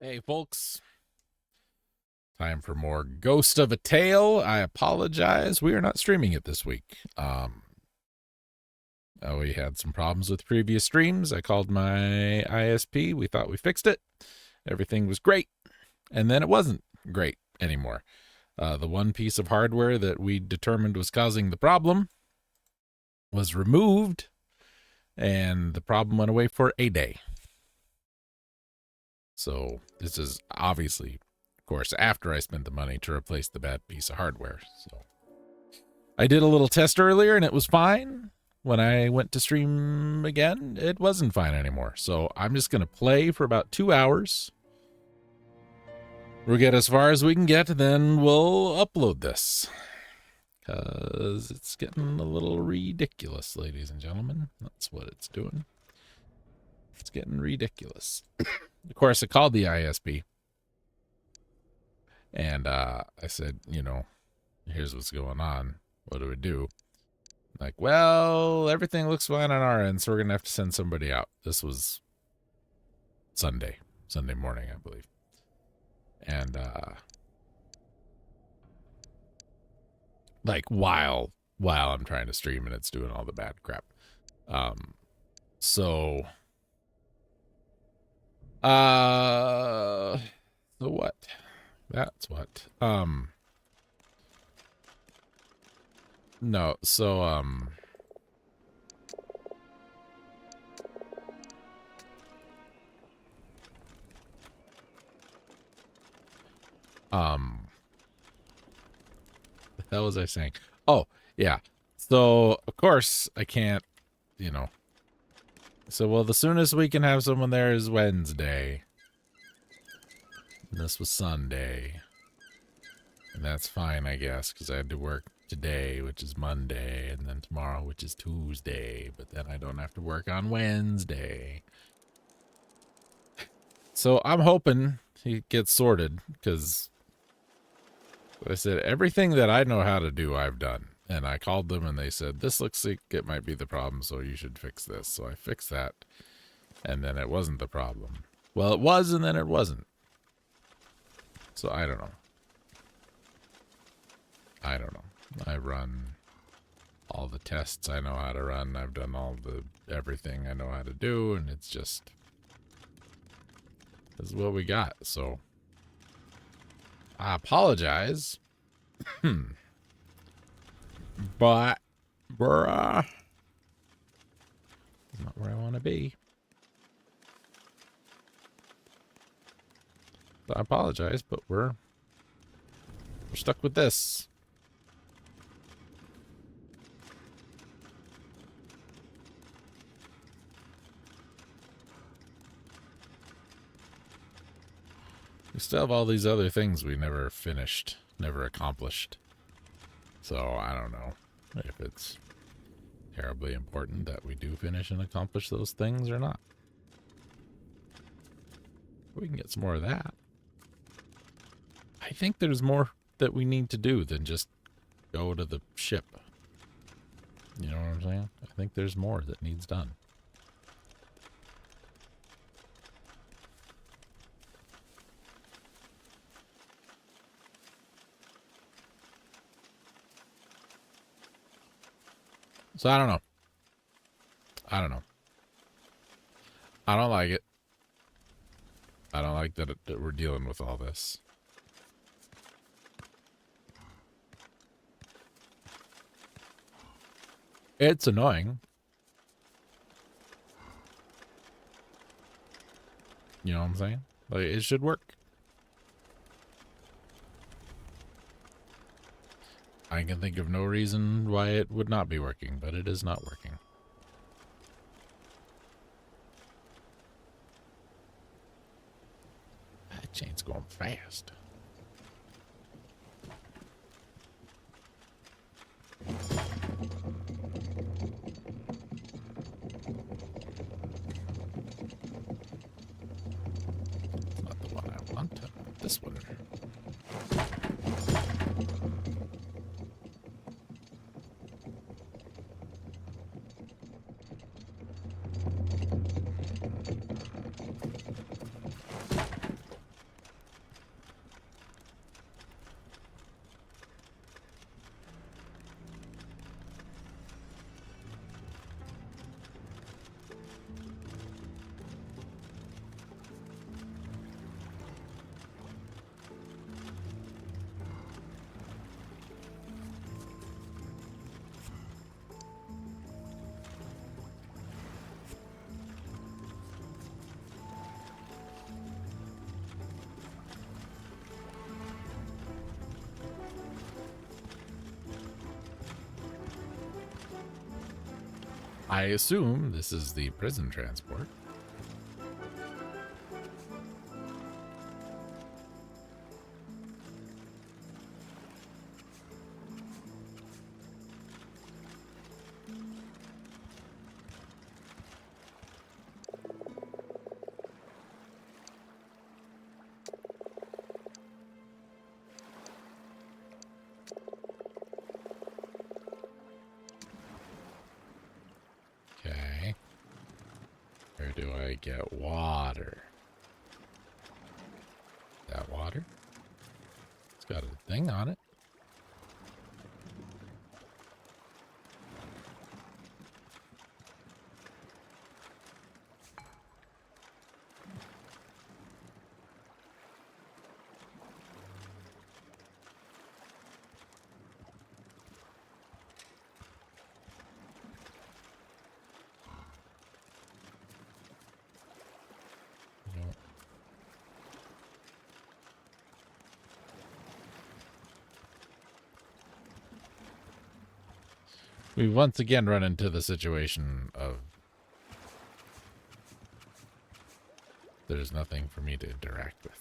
Hey, folks. Time for more Ghost of a Tale. I apologize. We are not streaming it this week. We had some problems with previous streams. I called my ISP. We thought we fixed it. Everything was great. And then it wasn't great anymore. The one piece of hardware that we determined was causing the problem was removed, and the problem went away for a day. So this is obviously, of course, after I spent the money to replace the bad piece of hardware. So I did a little test earlier and it was fine. When I went to stream again, it wasn't fine anymore. So I'm just going to play for about 2 hours. We'll get as far as we can get, then we'll upload this. Because it's getting a little ridiculous, ladies and gentlemen. That's what it's doing. It's getting ridiculous. Of course, I called the ISP. And I said, here's what's going on. What do we do? Like, well, everything looks fine on our end, so we're going to have to send somebody out. This was Sunday morning, I believe. And, while I'm trying to stream and it's doing all the bad crap. So what? That's what. No, so, the hell was I saying? Oh, yeah. So, of course, I can't, So, well, the soonest we can have someone there is Wednesday. And this was Sunday. And that's fine, I guess, because I had to work today, which is Monday, and then tomorrow, which is Tuesday. But then I don't have to work on Wednesday. So I'm hoping he gets sorted, because I said, everything that I know how to do, I've done. And I called them and they said, this looks like it might be the problem, so you should fix this. So I fixed that. And then it wasn't the problem. Well, it was, and then it wasn't. So I don't know. I run all the tests I know how to run. I've done everything I know how to do, and it's just, this is what we got. So I apologize. But, bruh, it's not where I want to be. So I apologize, but we're stuck with this. We still have all these other things we never finished, never accomplished. So I don't know if it's terribly important that we do finish and accomplish those things or not. We can get some more of that. I think there's more that we need to do than just go to the ship. You know what I'm saying? I think there's more that needs done. So I don't know. I don't like it. I don't like that we're dealing with all this. It's annoying. You know what I'm saying? Like, it should work. I can think of no reason why it would not be working, but it is not working. That chain's going fast. It's not the one I want. I want this one. I assume this is the prison transport. Okay. Where do I get water? That water? It's got a thing on it. We once again run into the situation of there's nothing for me to interact with.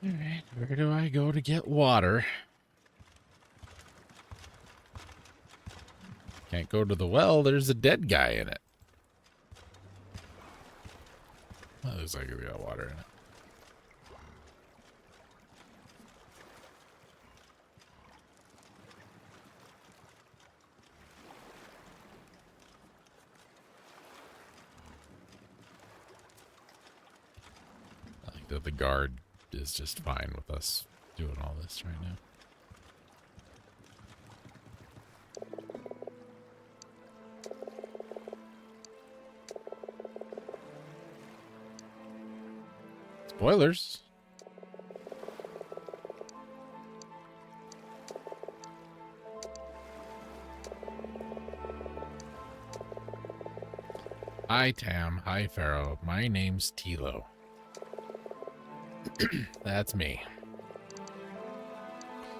All right, where do I go to get water? Can't go to the well, there's a dead guy in it. Well, looks like we got water in it. I think that the guard is just fine with us doing all this right now. Spoilers. Hi, Tam. Hi, Pharaoh. My name's Tilo. That's me.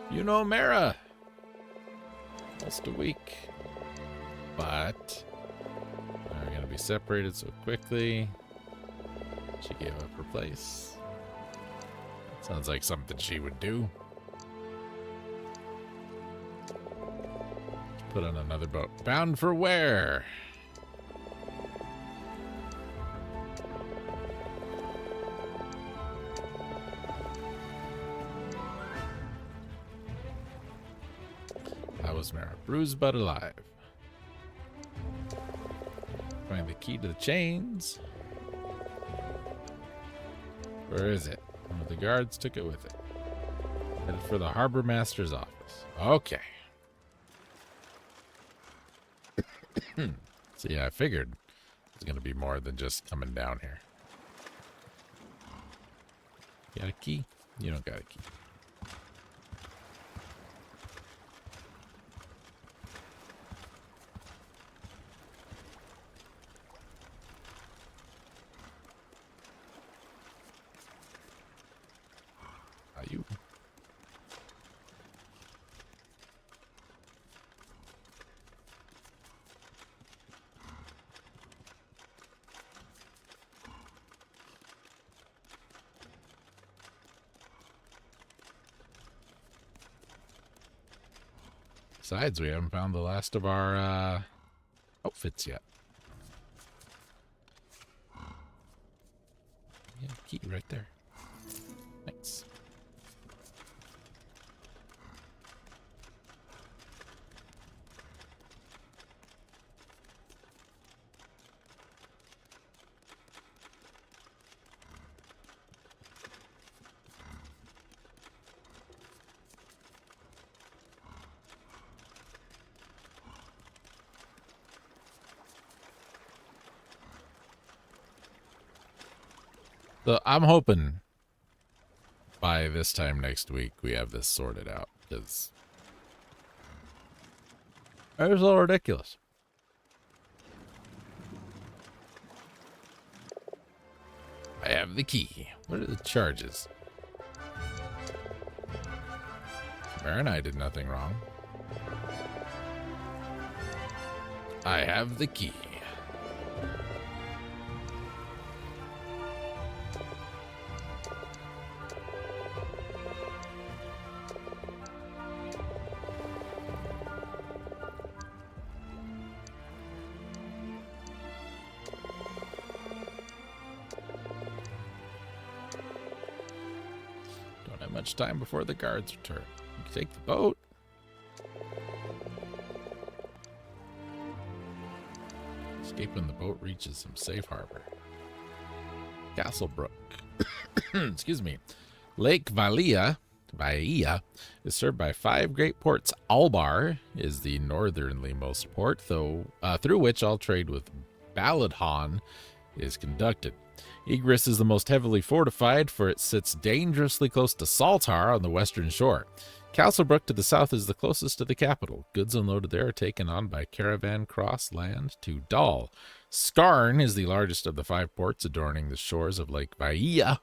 You know Mara. Almost a week. But we're going to be separated so quickly. She gave up her place. Sounds like something she would do. Put on another boat. Bound for where? How was Mara? Bruised but alive. Find the key to the chains. Where is it? One of the guards took it with it. Headed for the harbor master's office. Okay. So yeah, I figured it's going to be more than just coming down here. You got a key? You don't got a key. You. Besides, we haven't found the last of our outfits yet. Yeah, key right there. Thanks. So I'm hoping by this time next week we have this sorted out, because it was a little ridiculous. I have the key. What are the charges? Mara and I did nothing wrong. I have the key. Don't have much time before the guards return. You can take the boat. Escape when the boat reaches some safe harbor. Castlebrook. Excuse me. Lake Bahia is served by 5 great ports. Albar is the northernlymost port, though through which all trade with Baladhon is conducted. Igris is the most heavily fortified, for it sits dangerously close to Saltar on the western shore. Castlebrook to the south is the closest to the capital. Goods unloaded there are taken on by caravan cross land to Dal. Skarn is the largest of the 5 ports adorning the shores of Lake Bahia.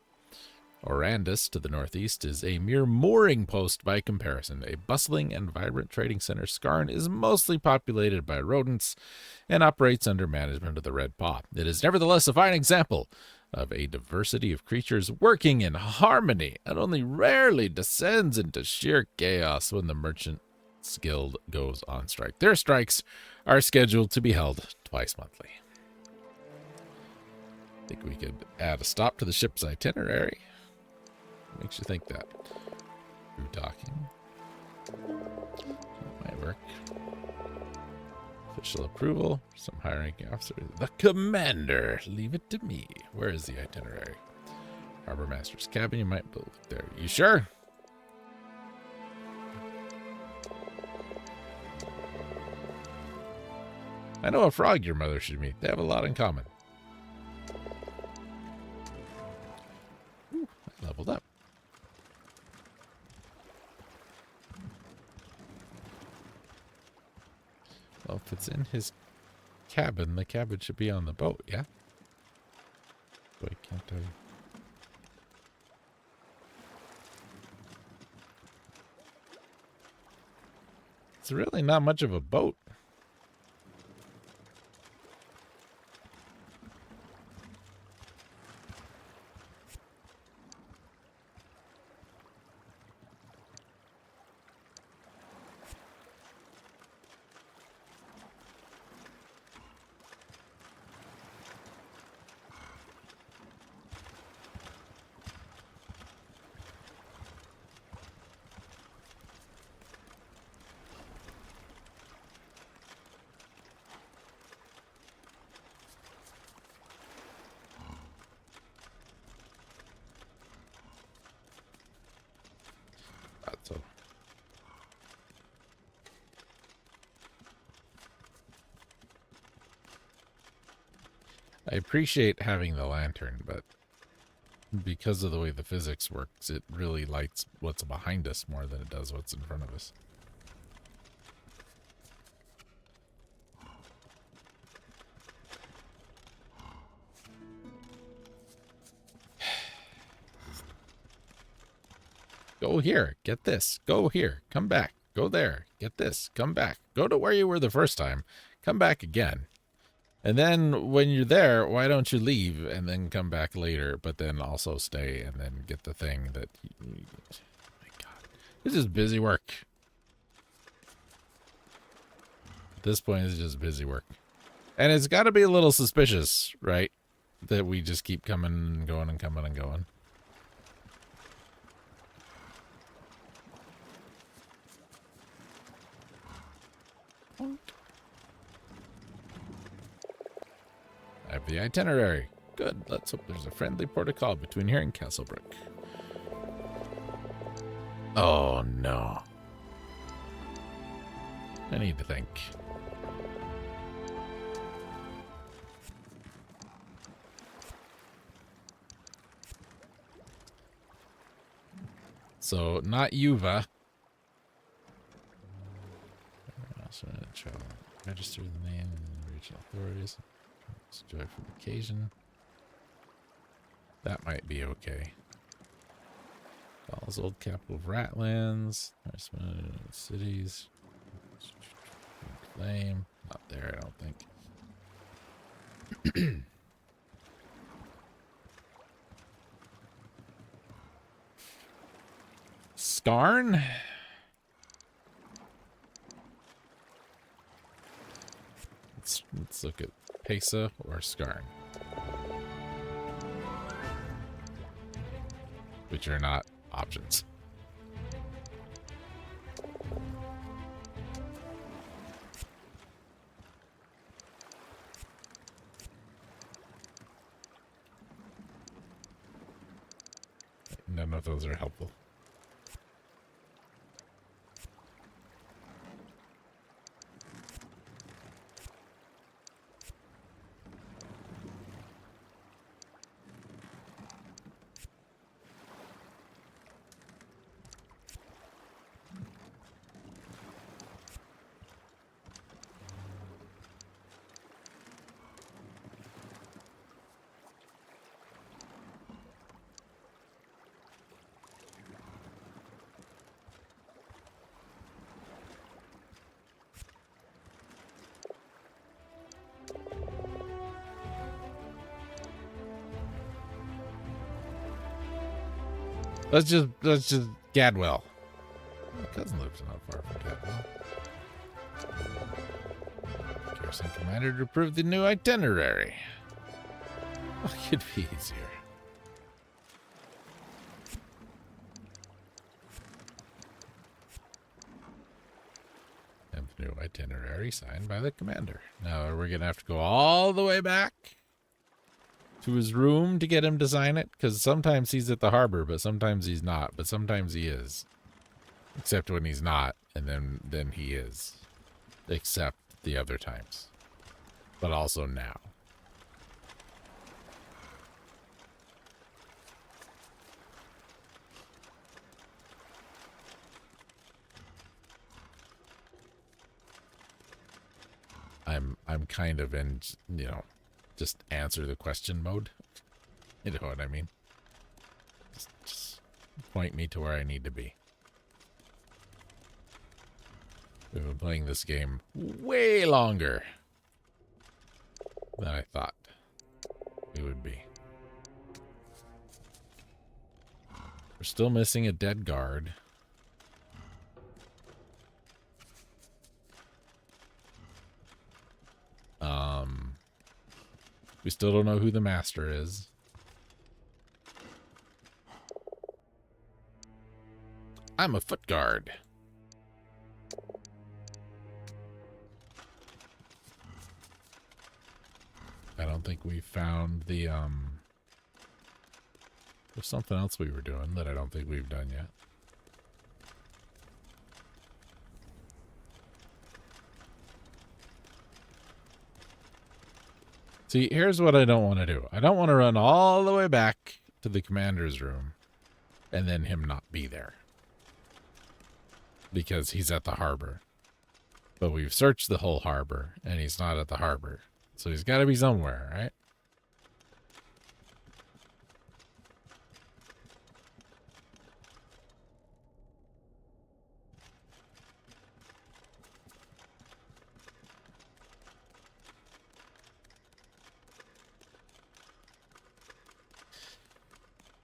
Orandus, to the northeast, is a mere mooring post by comparison. A bustling and vibrant trading center, Skarn is mostly populated by rodents and operates under management of the Red Paw. It is nevertheless a fine example of a diversity of creatures working in harmony, and only rarely descends into sheer chaos when the Merchants Guild goes on strike. Their strikes are scheduled to be held twice monthly. I think we could add a stop to the ship's itinerary. Makes you think that. Through docking. That might work. Official approval. Some high-ranking officer. The commander. Leave it to me. Where is the itinerary? Harbor Master's cabin. You might look there. You sure? I know a frog your mother should meet. They have a lot in common. Ooh, I leveled up. Well, if it's in his cabin, the cabin should be on the boat, yeah? Why can't I? It's really not much of a boat. So I appreciate having the lantern, but because of the way the physics works, it really lights what's behind us more than it does what's in front of us. Go here, get this, go here, come back, go there, get this, come back, go to where you were the first time, come back again. And then when you're there, why don't you leave and then come back later, but then also stay and then get the thing that oh my God. This is busy work. At this point, it's just busy work. And it's got to be a little suspicious, right? That we just keep coming and going and coming and going. I have the itinerary. Good. Let's hope there's a friendly port of call between here and Castlebrook. Oh, no. I need to think. So, not Yuva. Also, register the name and regional authorities. Enjoy for the occasion. That might be okay. Falls old capital of Ratlands. Cities. Claim. Not there, I don't think. Skarn? Let's look at Pesa or Skarn. Which are not options. None of those are helpful. Let's just Gadwell. My cousin lives not far from Gadwell. Garrison commander to approve the new itinerary. What could be easier? And the new itinerary signed by the commander. Now we're gonna have to go all the way back to his room to get him to sign it, because sometimes he's at the harbor, but sometimes he's not, but sometimes he is. Except when he's not, and then he is. Except the other times. But also now. I'm kind of in, you know, just answer the question mode. You know what I mean? Just point me to where I need to be. We've been playing this game way longer than I thought it would be. We're still missing a dead guard. We still don't know who the master is. I'm a foot guard. I don't think we found the, there's something else we were doing that I don't think we've done yet. See, here's what I don't want to do. I don't want to run all the way back to the commander's room and then him not be there. Because he's at the harbor. But we've searched the whole harbor and he's not at the harbor. So he's got to be somewhere, right?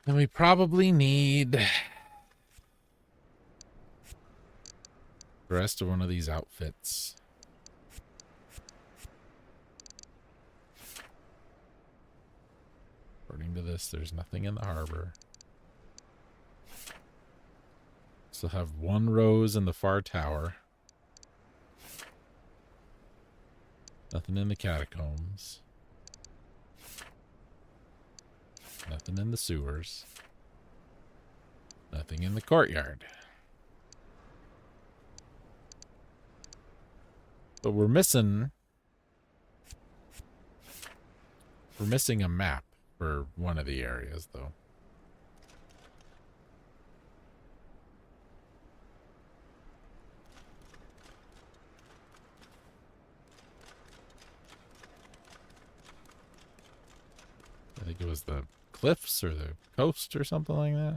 And we probably need the rest of one of these outfits. According to this, there's nothing in the harbor. Still have one rose in the far tower. Nothing in the catacombs. Nothing in the sewers. Nothing in the courtyard. But we're missing a map for one of the areas, though. was the cliffs or the coast or something like that.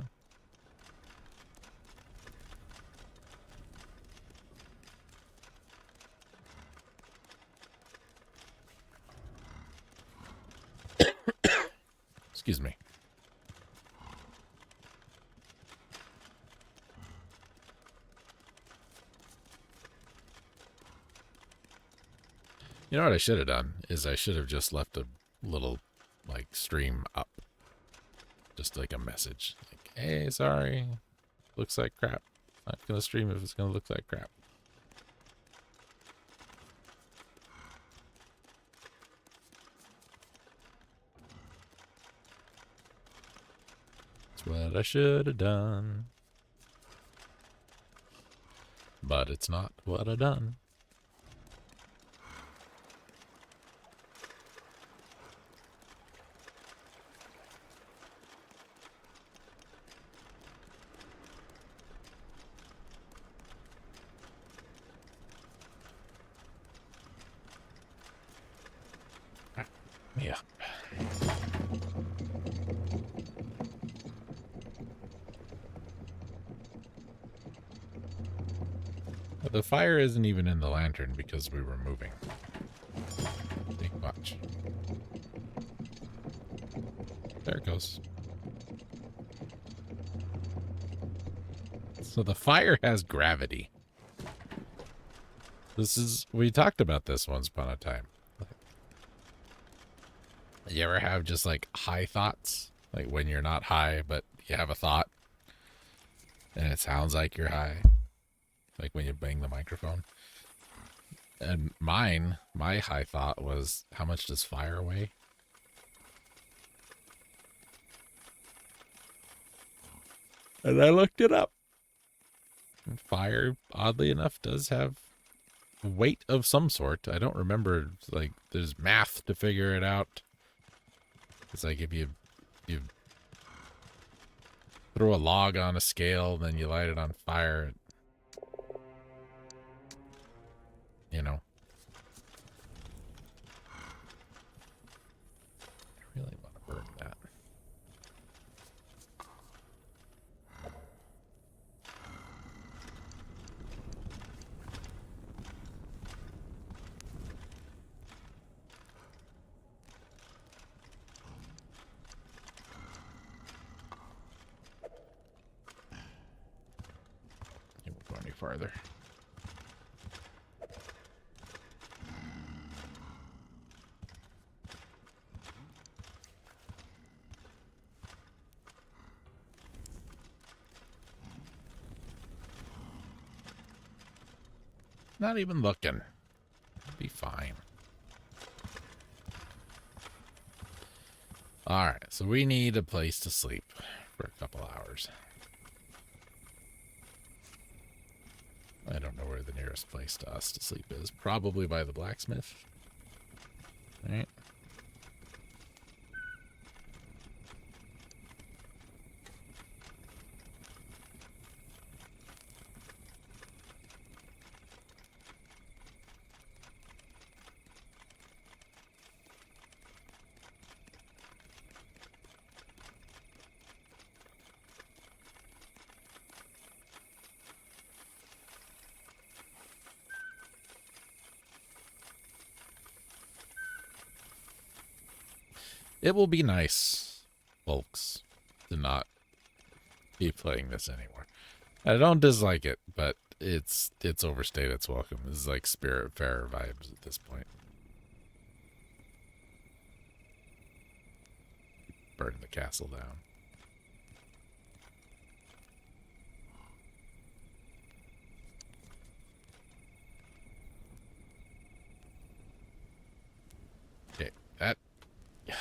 Excuse me. You know what I should have done is I should have just left a little like stream up. Just like a message. Like, hey, sorry. Looks like crap. Not gonna stream if it's gonna look like crap. That's what I should have done. But it's not what I done. Yeah. The fire isn't even in the lantern because we were moving. Big watch. There it goes. So the fire has gravity. We talked about this once upon a time. You ever have just like high thoughts? Like when you're not high, but you have a thought and it sounds like you're high. Like when you bang the microphone. And my high thought was, how much does fire weigh? And I looked it up. And fire, oddly enough, does have weight of some sort. I don't remember, like, there's math to figure it out. It's like if you throw a log on a scale, then you light it on fire. You know. I really want to burn that. It won't go any farther. Not even looking. Be fine. Alright, so we need a place to sleep for a couple hours. I don't know where the nearest place to us to sleep is. Probably by the blacksmith. Alright. It will be nice, folks, to not be playing this anymore. I don't dislike it, but it's overstayed its welcome. This is like Spiritfarer vibes at this point. Burn the castle down. Okay, that... God.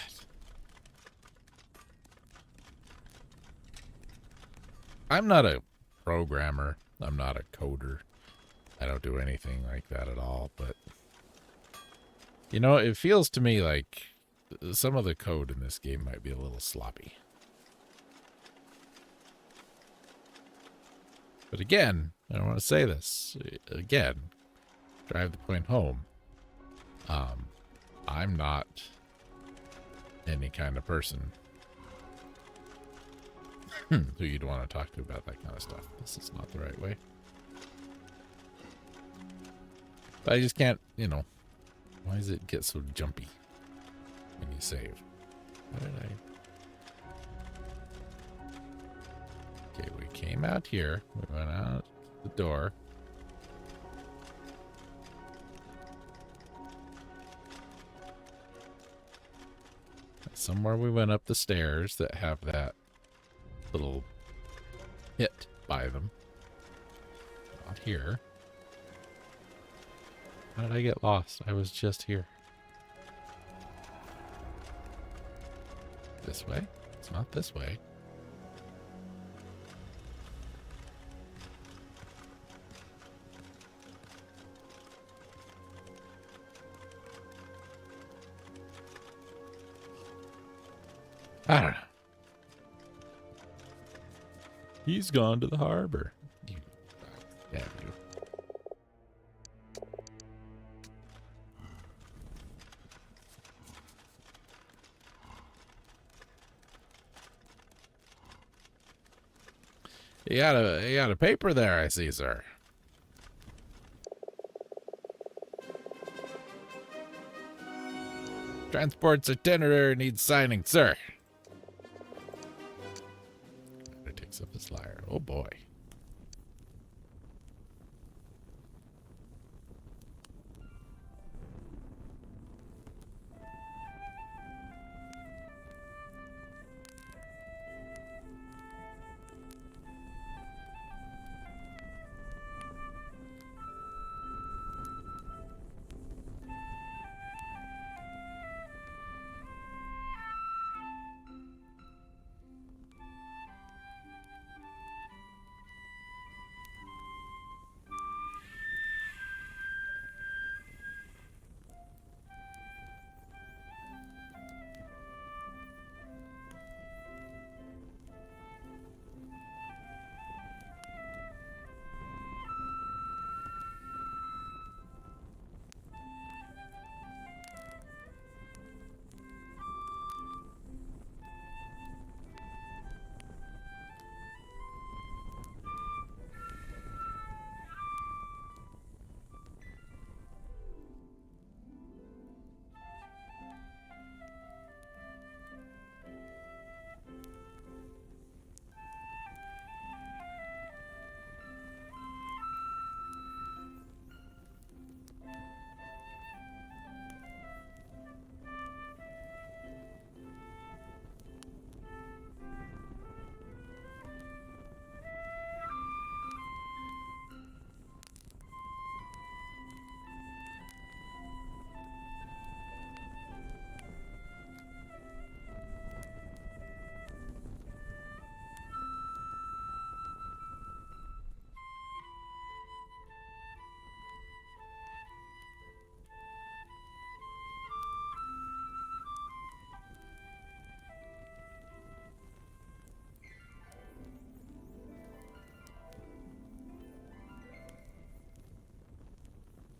I'm not a programmer. I'm not a coder. I don't do anything like that at all, but... You know, it feels to me like some of the code in this game might be a little sloppy. But again, I don't want to say this. Again, drive the point home. I'm not any kind of person who you'd want to talk to about that kind of stuff. This is not the right way. But I just can't, you know. Why does it get so jumpy when you save? What did I... Okay, we came out here. We went out the door. Somewhere we went up the stairs that have that little hit by them. Not here. How did I get lost? I was just here. This way? It's not this way. I don't know. He's gone to the harbor. Damn you. You got a paper there, I see, sir. Transport's itinerary needs signing, sir. It takes up his lyre. Oh boy.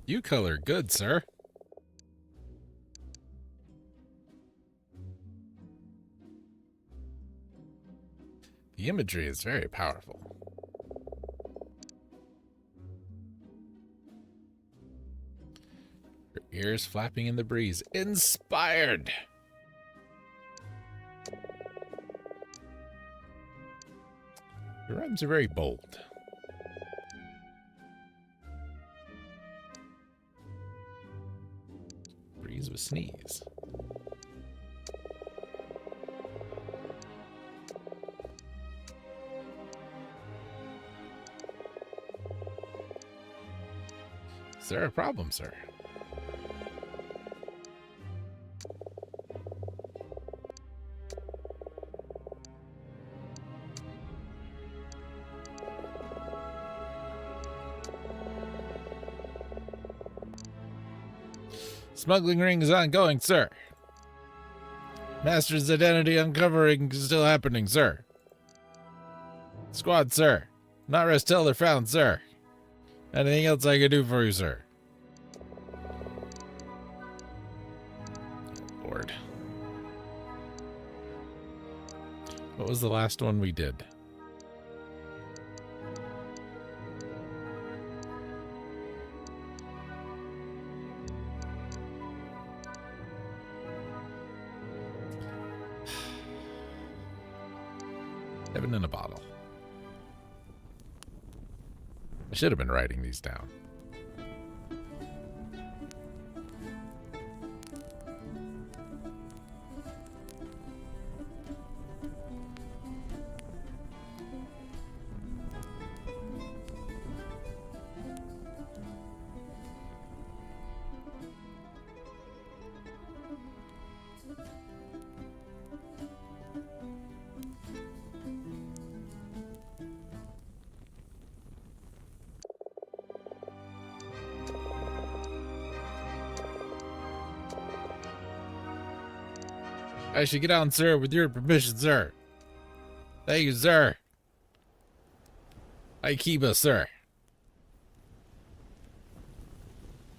You color good, sir. The imagery is very powerful. Her ears flapping in the breeze. Inspired! Your rhymes are very bold. Breeze with sneeze. Is there a problem, sir? Smuggling ring is ongoing, sir. Master's identity uncovering is still happening, sir. Squad, sir. Not rest till they're found, sir. Anything else I can do for you, sir? Lord. What was the last one we did? Heaven in a bottle. I should have been writing these down. I should get on, sir, with your permission, sir. Thank you, sir. Aikiba, sir.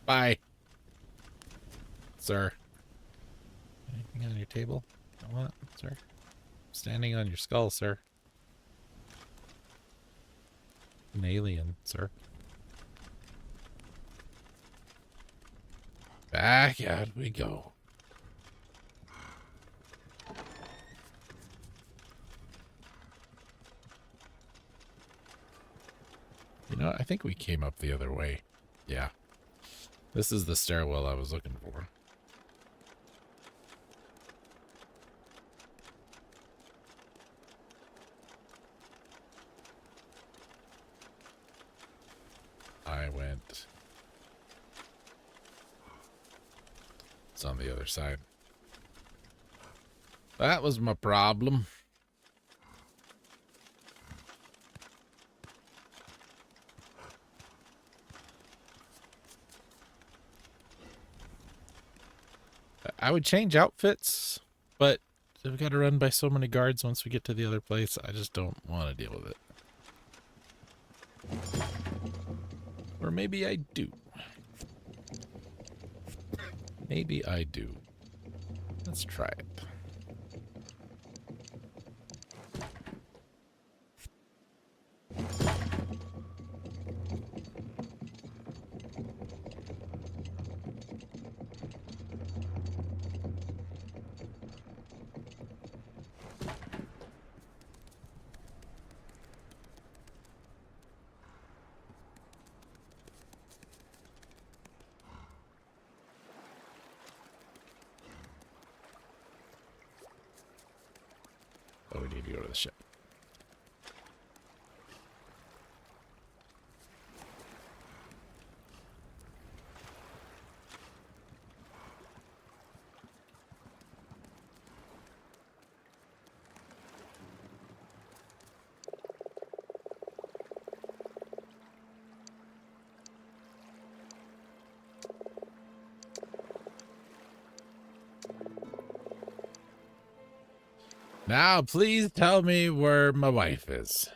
Bye. Sir. Anything on your table? I want, sir. Standing on your skull, sir. An alien, sir. Back out we go. You know, I think we came up the other way. Yeah. This is the stairwell I was looking for. I went. It's on the other side. That was my problem. I would change outfits, but we've got to run by so many guards once we get to the other place. I just don't want to deal with it. Or maybe I do. Maybe I do. Let's try it. Oh, we need to go to the ship. Now, please tell me where my wife is.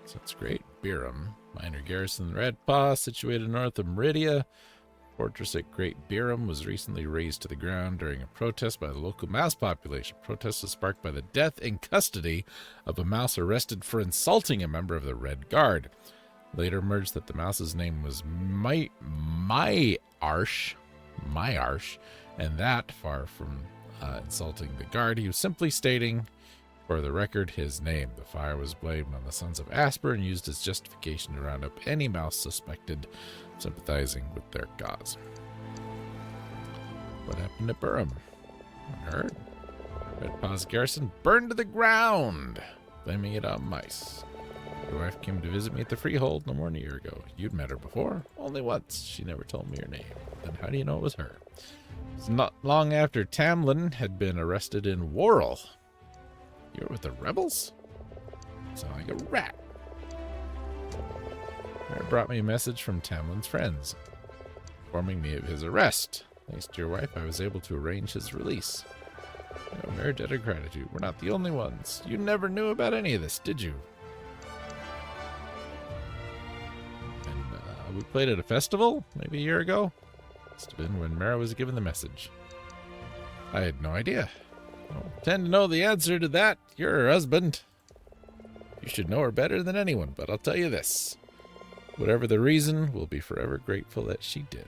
So it's Great Biram, minor garrison Red Paw, situated north of Meridia. Fortress at Great Biram was recently razed to the ground during a protest by the local mouse population. Protest was sparked by the death in custody of a mouse arrested for insulting a member of the Red Guard. Later emerged that the mouse's name was Myarsh, and that, far from insulting the guard, he was simply stating, for the record, his name. The fire was blamed on the Sons of Asper and used as justification to round up any mouse suspected sympathizing with their cause. What happened to Biram? Unheard. Red Paw's garrison burned to the ground, blaming it on mice. Your wife came to visit me at the Freehold no more than a year ago. You'd met her before? Only once. She never told me her name. Then how do you know it was her? It's not long after Tamlin had been arrested in Worrell. You were with the rebels? Sound like a rat. Mayor brought me a message from Tamlin's friends, informing me of his arrest. Thanks to your wife, I was able to arrange his release. I owe Mayor debt of gratitude. We're not the only ones. You never knew about any of this, did you? And we played at a festival, maybe a year ago. Must have been when Mara was given the message. I had no idea. I don't pretend to know the answer to that. You're her husband. You should know her better than anyone, but I'll tell you this. Whatever the reason, we'll be forever grateful that she did.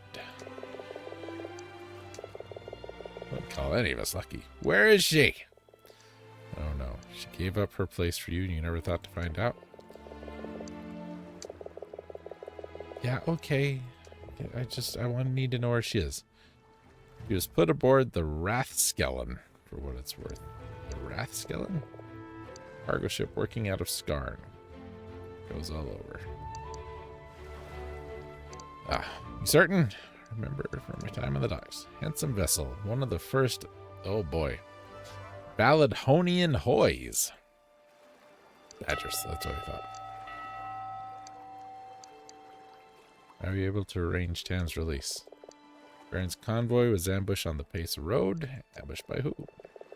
I wouldn't call any of us lucky. Where is she? Oh no, she gave up her place for you and you never thought to find out? Yeah, okay. I need to know where she is. He was put aboard the Rathskellen, for what it's worth. The Rathskellen? Cargo ship working out of Skarn. Goes all over. Ah, you certain? Remember from my time on the docks. Handsome vessel. One of the first, oh boy, Balladhonian hoys. Badgers, that's what I thought. Are you able to arrange Tan's release? Baron's convoy was ambushed on the Pace Road. Ambushed by who?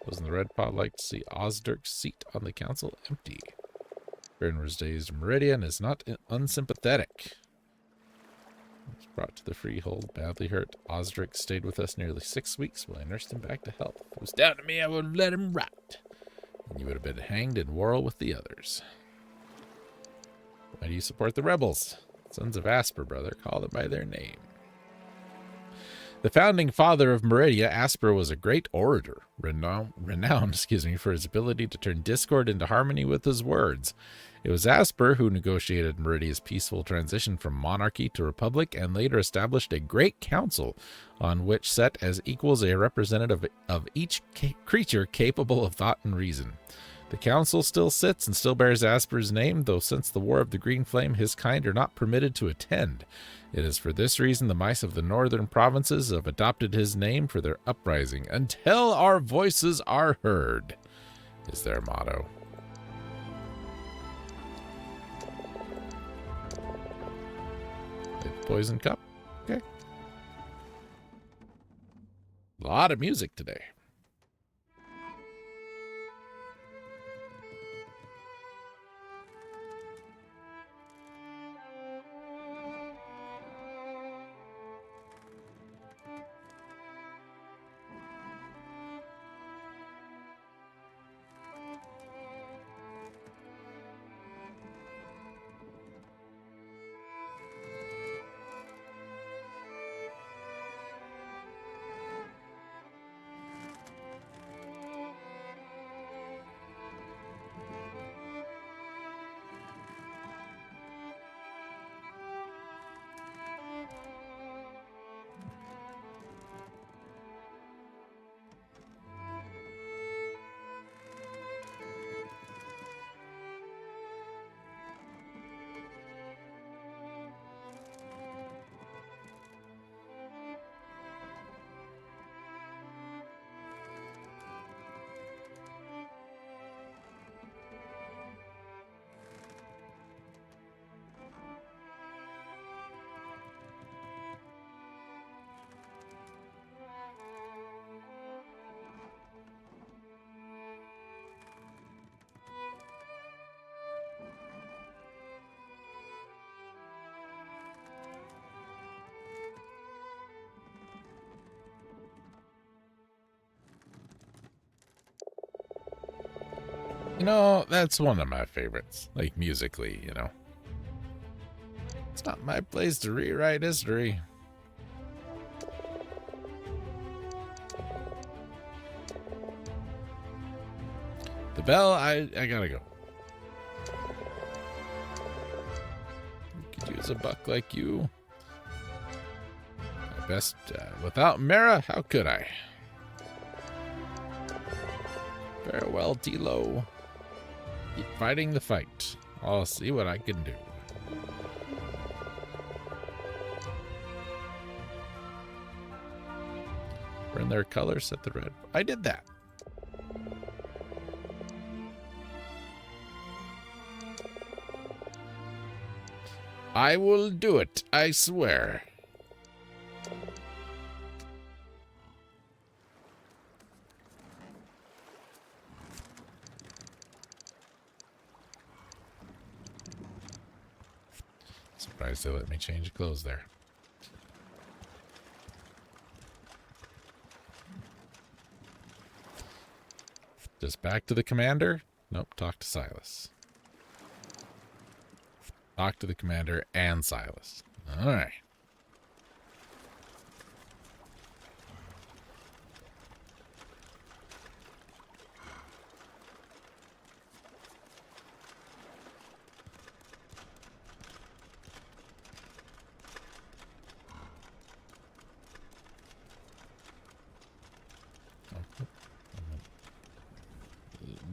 Those in the Red Pod like to see Osdirk's seat on the council empty. Baron was dazed Meridia and is not unsympathetic. He was brought to the freehold, badly hurt. Osdirk stayed with us nearly 6 weeks while I nursed him back to health. If it was down to me, I would have let him rot. And you would have been hanged in Worrell with the others. Why do you support the rebels? Sons of Asper, brother. Call them by their name. The founding father of Meridia, Asper, was a great orator, renowned for his ability to turn discord into harmony with his words. It was Asper who negotiated Meridia's peaceful transition from monarchy to republic and later established a great council on which set as equals a representative of each creature capable of thought and reason. The council still sits and still bears Asper's name, though since the War of the Green Flame his kind are not permitted to attend. It is for this reason the mice of the northern provinces have adopted his name for their uprising. Until our voices are heard, is their motto. Poison cup? Okay. A lot of music today. You know, that's one of my favorites. Like, musically, you know. It's not my place to rewrite history. The bell, I gotta go. Could use a buck like you. My best, without Mara, how could I? Farewell, Tilo. Keep fighting the fight. I'll see what I can do. Burn their colors, set the red. I did that. I will do it, I swear. Surprised they let me change clothes there. just back to the commander? Nope, talk to Silas. Talk to the commander and Silas. All right.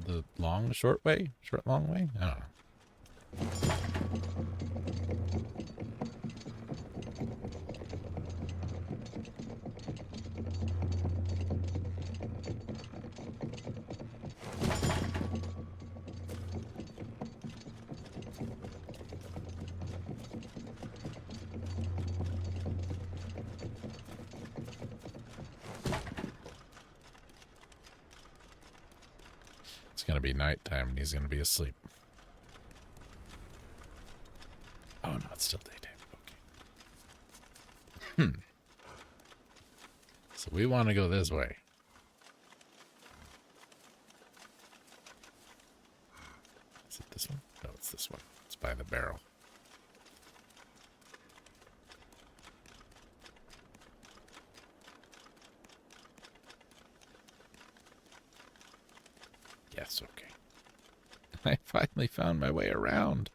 The long, short way? Short, long way? I don't know. It's going to be nighttime and he's going to be asleep. Oh, no, it's still daytime. Okay. So we want to go this way. Is it this one? No, it's this one. It's by the barrel. Yes, okay. I finally found my way around.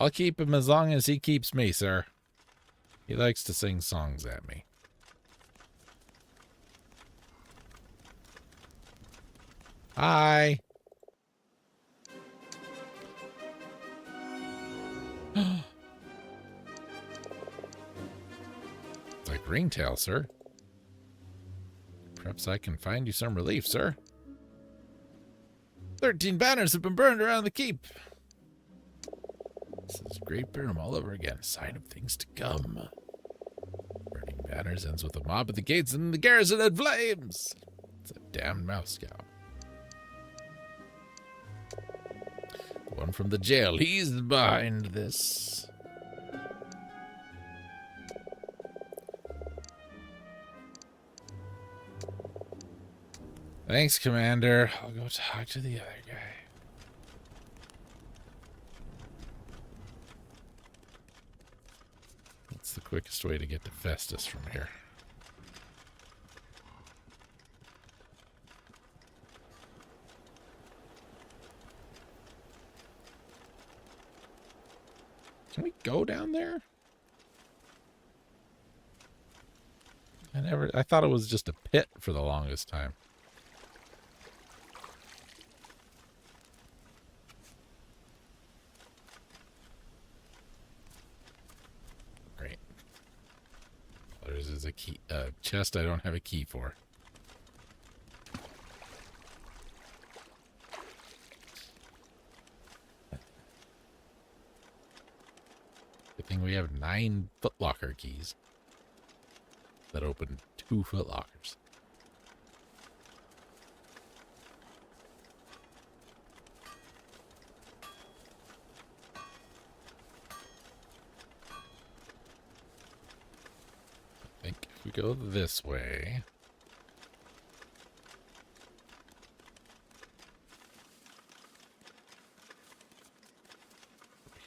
I'll keep him as long as he keeps me, sir. He likes to sing songs at me. Hi. It's like Ringtail, sir. Perhaps I can find you some relief, sir. 13 banners have been burned around the keep. This is Great Burnham all over again. Sign of things to come. Burning banners ends with a mob at the gates and the garrison in flames. It's a damned mouse cow. The one from the jail. He's behind this. Thanks, Commander. I'll go talk to the other guy. What's the quickest way to get to Festus from here? Can we go down there? I thought it was just a pit for the longest time. There's a key, chest I don't have a key for. Good thing we have 9 footlocker keys that open 2 footlockers. I think if we go this way...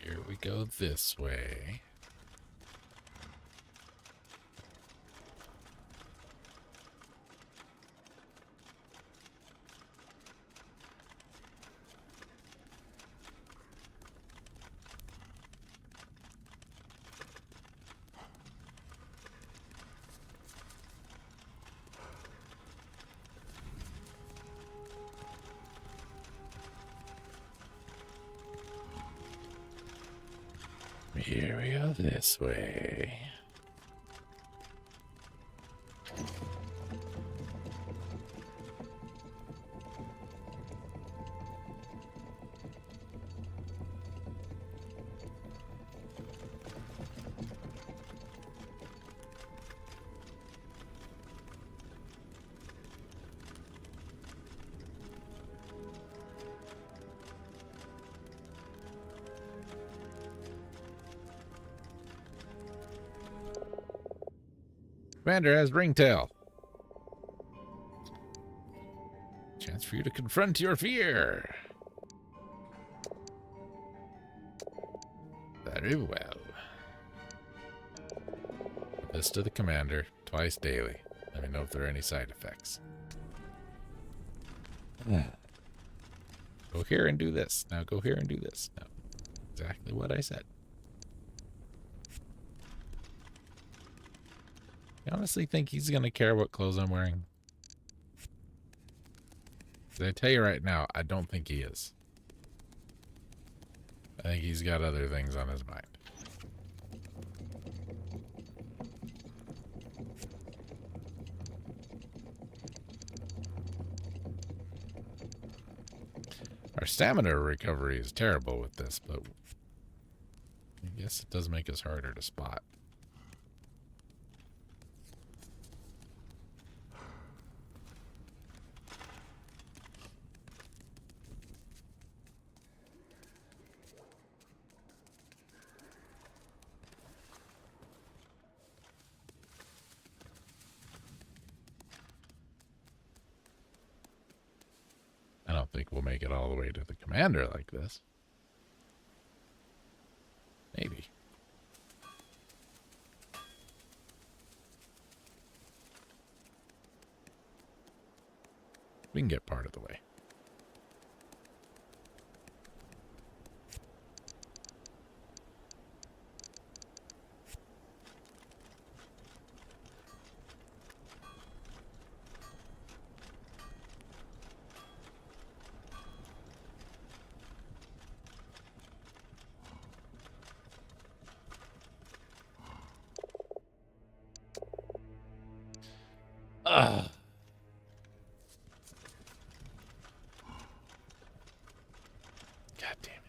Here we go this way. Here we go this way. Commander has ringtail. Chance for you to confront your fear. Very well. This to the commander twice daily. Let me know if there are any side effects. Go here and do this. Now go here and do this. No, exactly what I said. I honestly think he's going to care what clothes I'm wearing. I tell you right now, I don't think he is. I think he's got other things on his mind. Our stamina recovery is terrible with this, but I guess it does make us harder to spot. I don't think we'll make it all the way to the commander like this. Maybe. We can get part of the way. Ugh. God damn it.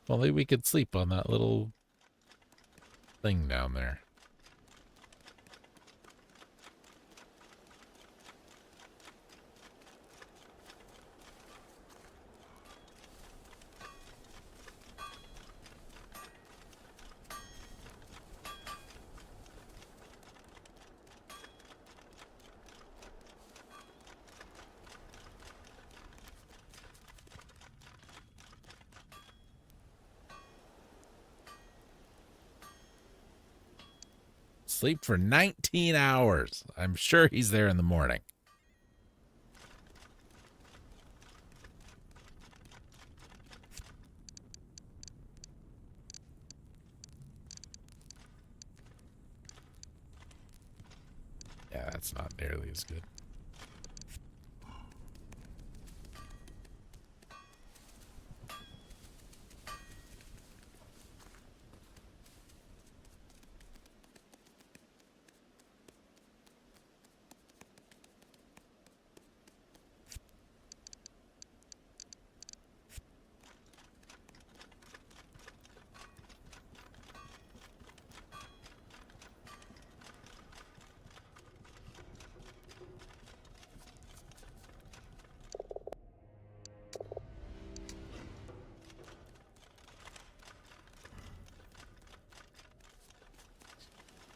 If only we could sleep on that little thing down there. Sleep for 19 hours. I'm sure he's there in the morning. Yeah, that's not nearly as good.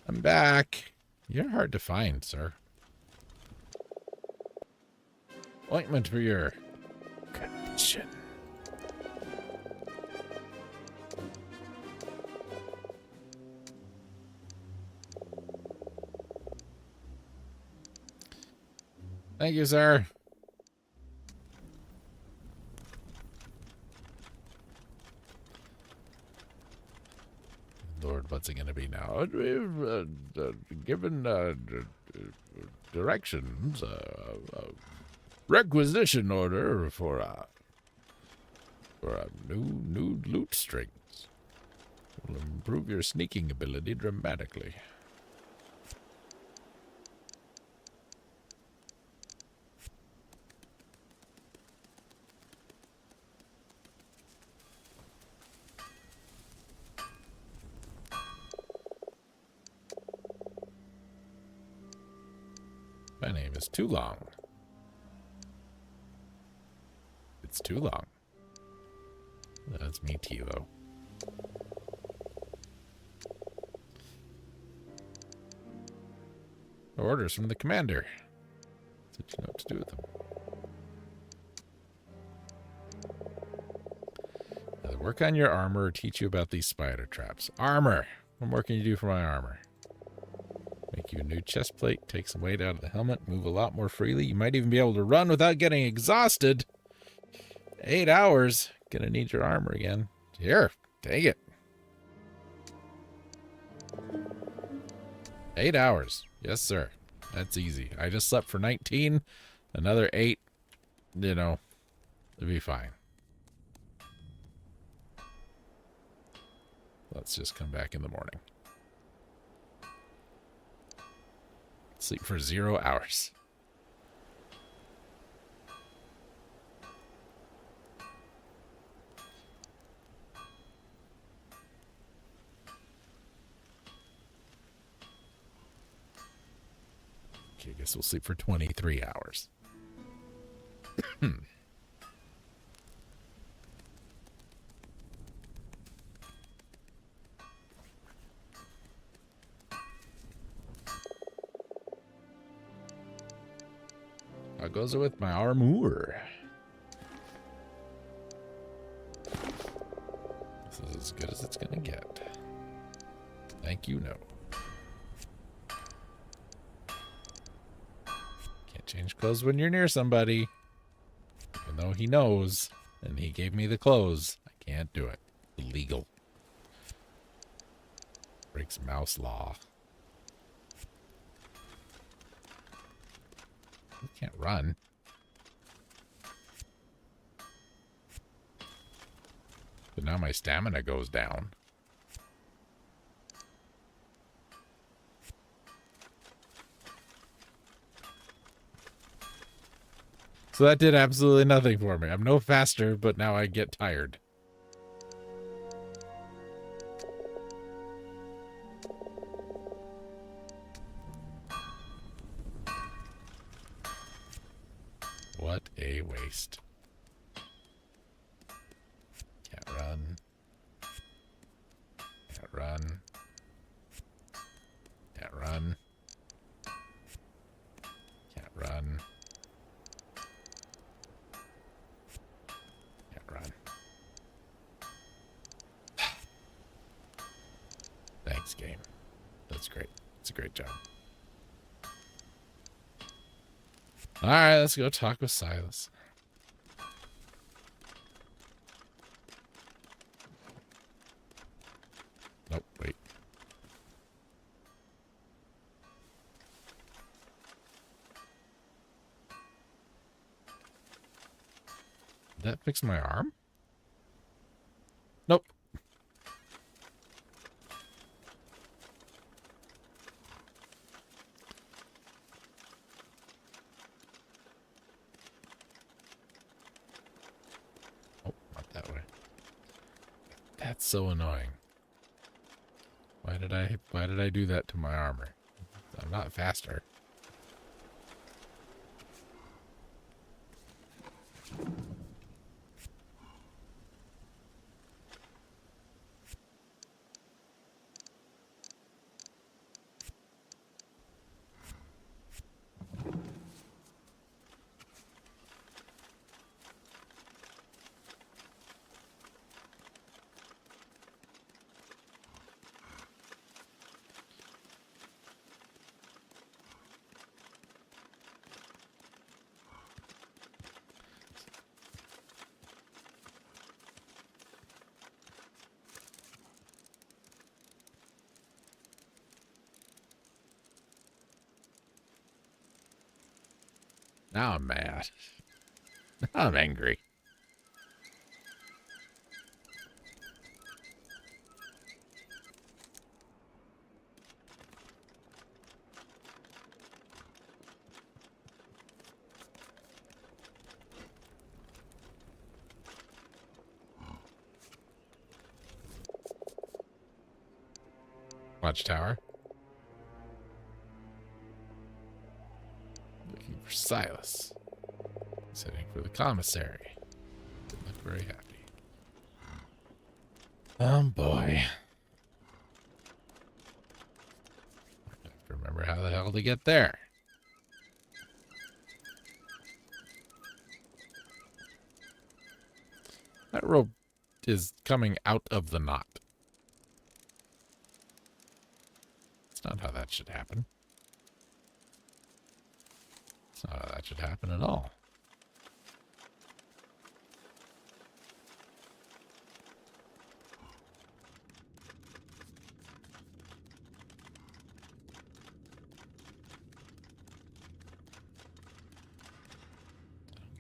I'm back. You're hard to find, sir. Ointment for your condition. Thank you, sir. Lord, what's it going to be now? We've given directions, requisition order for a new loot strings. Will improve your sneaking ability dramatically. My name is Too Long. That's too long. That's me, Tilo. Orders from the commander. Did you know what to do with them? Work on your armor or teach you about these spider traps. Armor! What more can you do for my armor? Make you a new chest plate, take some weight out of the helmet, move a lot more freely. You might even be able to run without getting exhausted. 8 hours. Gonna need your armor again. Here, take it. 8 hours. Yes, sir. That's easy. I just slept for 19. Another 8. You know, it'll be fine. Let's just come back in the morning. Sleep for 0 hours. Okay, I guess we'll sleep for 23 hours. How goes it with my armor? This is as good as it's gonna get. Thank you, no. Can't change clothes when you're near somebody. Even though he knows, and he gave me the clothes, I can't do it. Illegal. Breaks mouse law. You can't run. But now my stamina goes down. So that did absolutely nothing for me. I'm no faster, but now I get tired. What a waste. Can't run. Can't run. Can't run. Can't run. Can't run. Thanks, game. That's great. It's a great job. All right, let's go talk with Silas. Nope, wait. Did that fix my arm? Nope. That's so annoying. Why did I do that to my armor? I'm not faster. Now I'm mad. Now I'm angry. Watchtower. Looking for Silas. He's heading for the commissary. very happy. Boy. I have to remember how the hell to get there. That rope is coming out of the knot. It's not how that should happen. It's not how that should happen at all.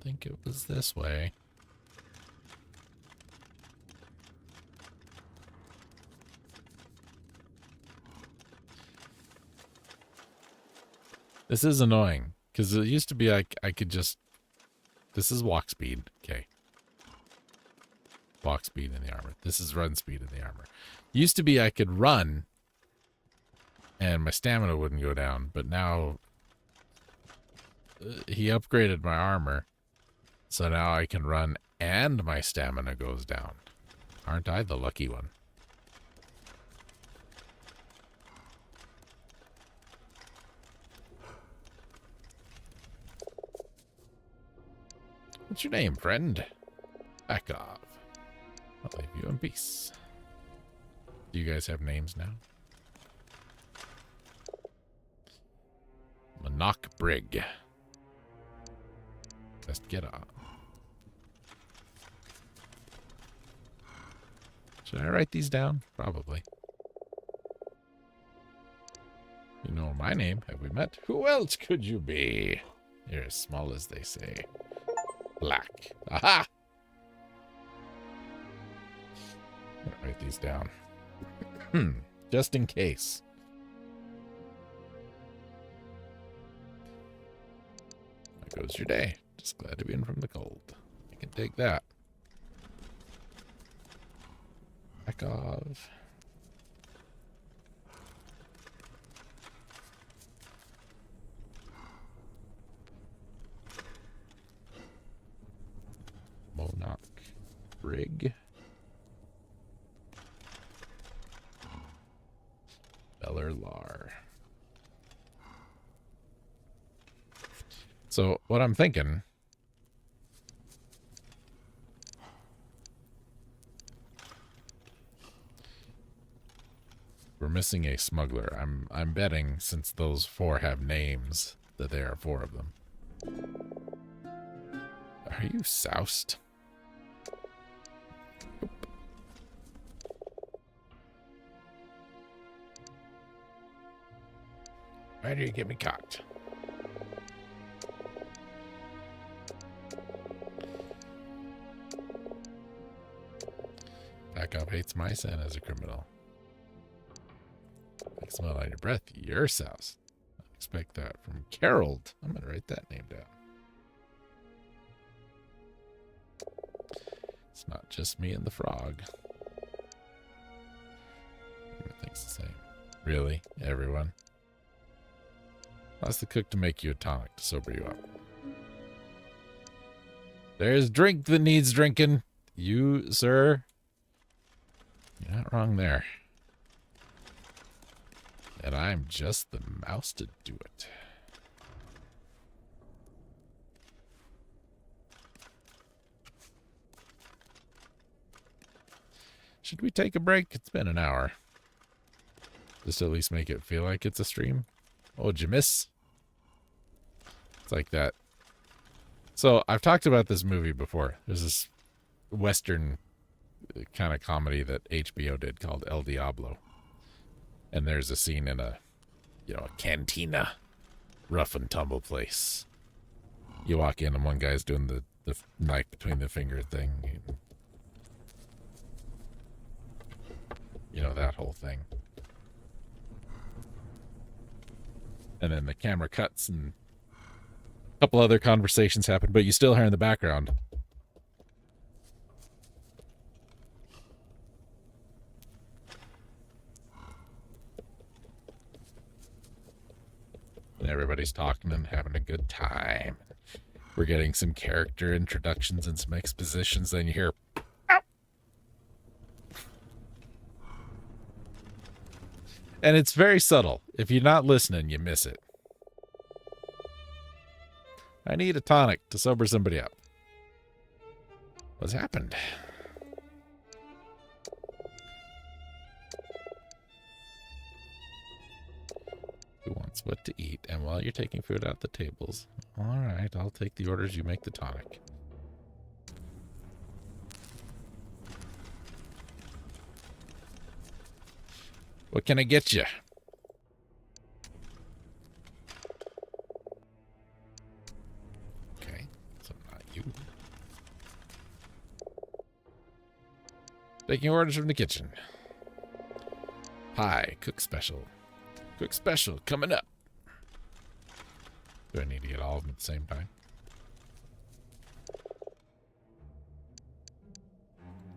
I think it was this way. This is annoying, because it used to be like I could just... This is walk speed. Okay. Walk speed in the armor. This is run speed in the armor. Used to be I could run, and my stamina wouldn't go down, but now he upgraded my armor, so now I can run and my stamina goes down. Aren't I the lucky one? What's your name, friend? Back off. I'll leave you in peace. Do you guys have names now? Monarch Brig. Best get on. Should I write these down? Probably. You know my name. Have we met? Who else could you be? You're as small as they say. Black. Aha! I'm gonna write these down. Just in case. How goes your day? Just glad to be in from the cold. I can take that. Back off. Monarch Brig. Bellerlar. So what I'm thinking, we're missing a smuggler. I'm betting, since those 4 have names, that there are 4 of them. Are you soused? Oop. Why do you get me caught? Backup hates my son as a criminal. I smell on your breath. You're soused. I expect that from Carol. I'm going to write that name down. It's not just me and the frog. Everything's the same. Really? Everyone? Ask the cook to make you a tonic to sober you up. There's drink that needs drinking. You, sir. You're not wrong there. And I'm just the mouse to do it. Should we take a break? It's been an hour. Just to at least make it feel like it's a stream. Oh, did you miss? It's like that. So, I've talked about this movie before. There's this Western kind of comedy that HBO did called El Diablo. And there's a scene in a, a cantina, rough and tumble place. You walk in and one guy's doing the knife between the finger thing. You know, that whole thing. And then the camera cuts and a couple other conversations happen, but you still hear in the background. And everybody's talking and having a good time. We're getting some character introductions and some expositions. Then you hear, "Ow!" And it's very subtle. If you're not listening, you miss it. I need a tonic to sober somebody up. What's happened? Who wants what to eat? And while you're taking food out the tables, all right, I'll take the orders. You make the tonic. What can I get you? Okay, so not you. Taking orders from the kitchen. Pie, cook special. Cook special, coming up. Do I need to get all of them at the same time?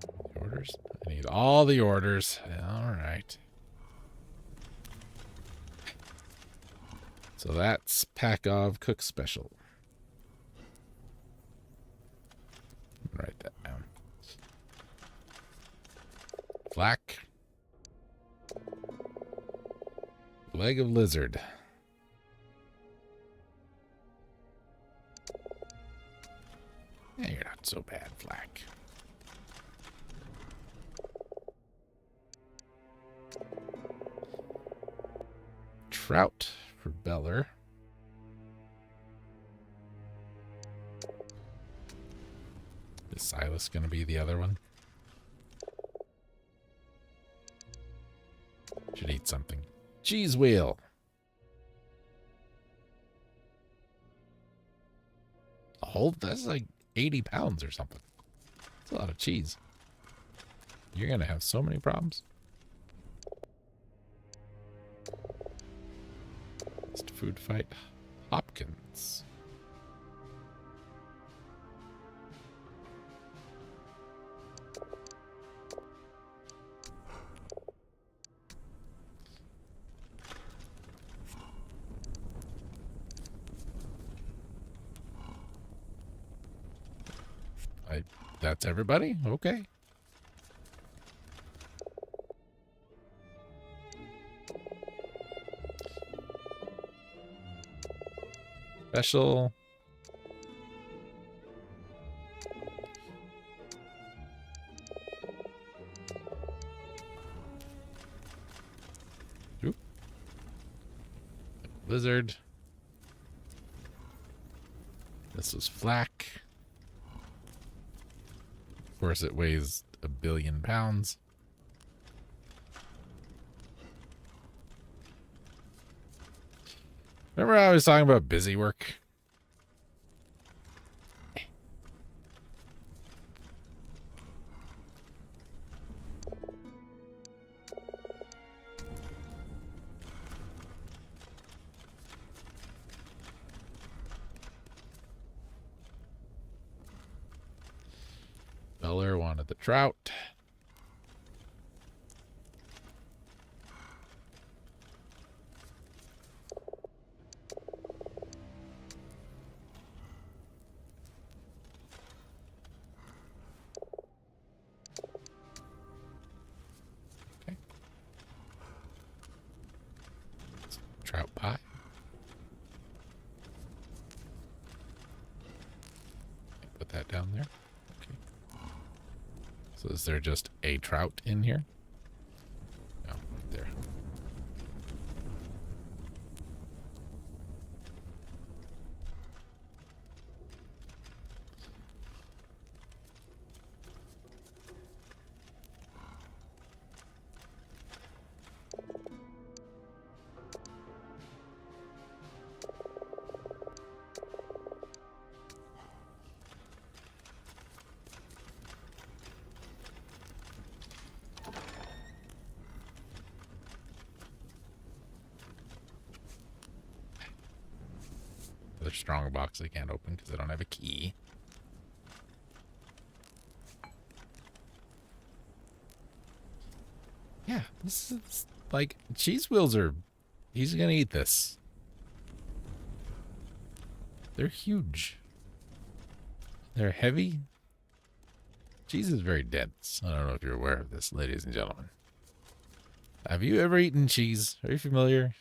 The orders? I need all the orders. All right. So that's pack of cook special. Write that down. Black. Leg of lizard. Yeah, you're not so bad, Flack. Trout for Beller. Is Silas going to be the other one? Should eat something. Cheese wheel. A whole, that's like 80 pounds or something. That's a lot of cheese. You're going to have so many problems. It's food fight. Hopkins. That's everybody? Okay. Special. Oop. Lizard. This was Flack. Of course, it weighs 1 billion pounds. Remember how I was talking about busy work? Beller wanted the trout. Okay. Trout pie. Put that down there. So is there just a trout in here? No, right there. Another strong box I can't open because I don't have a key. Yeah, this is like cheese wheels are. He's gonna eat this. They're huge. They're heavy. Cheese is very dense. I don't know if you're aware of this, ladies and gentlemen. Have you ever eaten cheese? Are you familiar?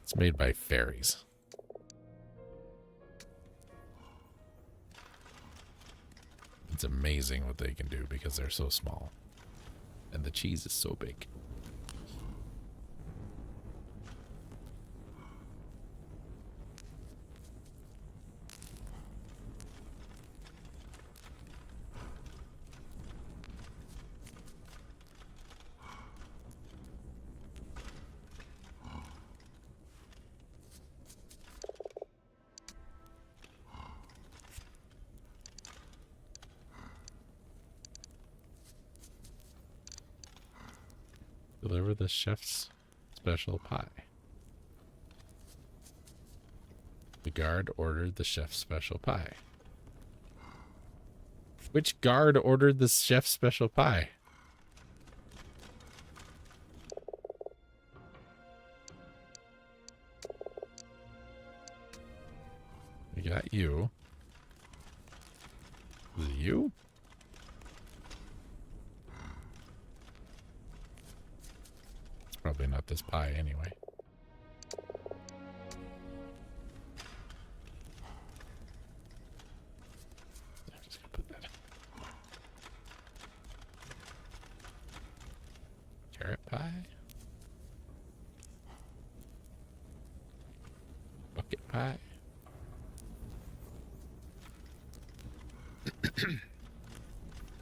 It's made by fairies. It's amazing what they can do because they're so small. And the cheese is so big. Deliver the chef's special pie. The guard ordered the chef's special pie. Which guard ordered the chef's special pie? We got you. Was it you? Probably not this pie anyway. I'm just gonna put that in. Carrot pie. Bucket pie.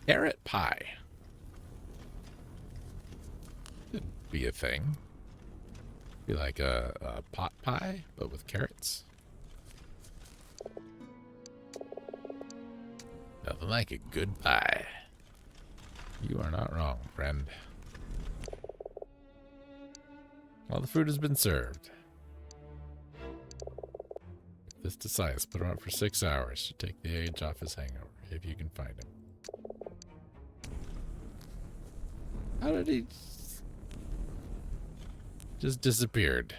Carrot pie. Be a thing. Be like a pot pie, but with carrots. Nothing like a good pie. You are not wrong, friend. All the food has been served. This to Silas. Put him up for 6 hours to take the edge off his hangover, if you can find him. How did he... just disappeared?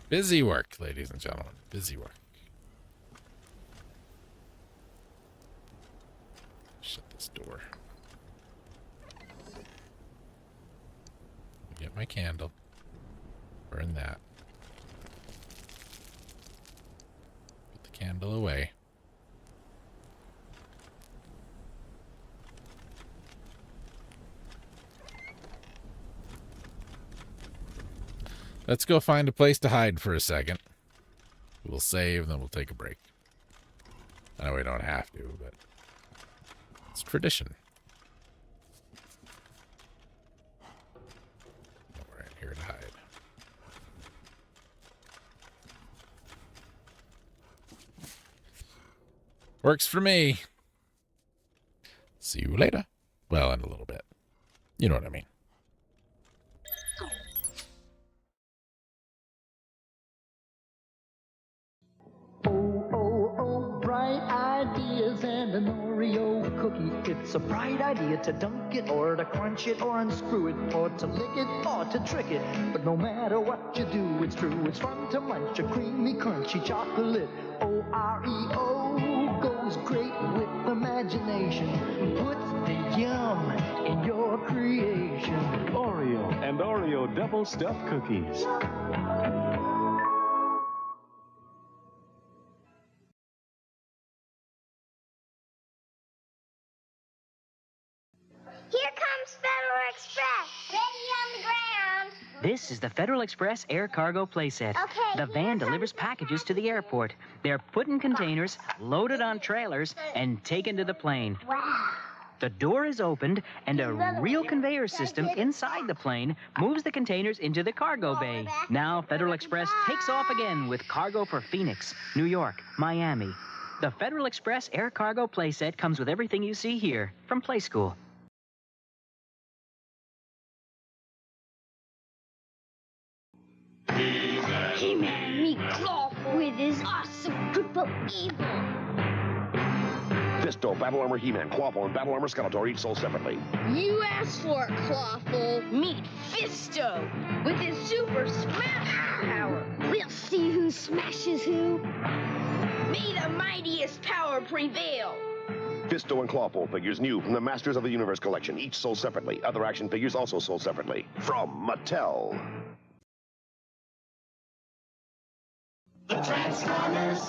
Busy work, ladies and gentlemen. Busy work. Shut this door. Get my candle. Burn that. Put the candle away. Let's go find a place to hide for a second. We'll save, then we'll take a break. I know we don't have to, but it's tradition. We're in here to hide. Works for me. See you later. Well, in a little bit. You know what I mean. Bright ideas and an Oreo cookie. It's a bright idea to dunk it or to crunch it or unscrew it or to lick it or to trick it. But no matter what you do, it's true. It's fun to munch a creamy, crunchy chocolate. Oreo goes great with imagination. Puts the yum in your creation. Oreo and Oreo double stuffed cookies. Here comes Federal Express. Ready on the ground. This is the Federal Express Air Cargo Playset. Okay, The van delivers packages to the airport. They're put in containers, loaded on trailers, and taken to the plane. Wow. The door is opened, and a real conveyor system inside the plane moves the containers into the cargo bay. Now Federal Express takes off again with cargo for Phoenix, New York, Miami. The Federal Express Air Cargo Playset comes with everything you see here from Play School. He-Man me claw with his awesome grip of evil. Fisto, Battle Armor He-Man, Quaffle, and Battle Armor Skeletor, each sold separately. You asked for it, Clawful. Meet Fisto with his super smash power. We'll see who smashes who. May the mightiest power prevail. Fisto and Clawful figures new from the Masters of the Universe collection, each sold separately. Other action figures also sold separately. From Mattel. The Transformers,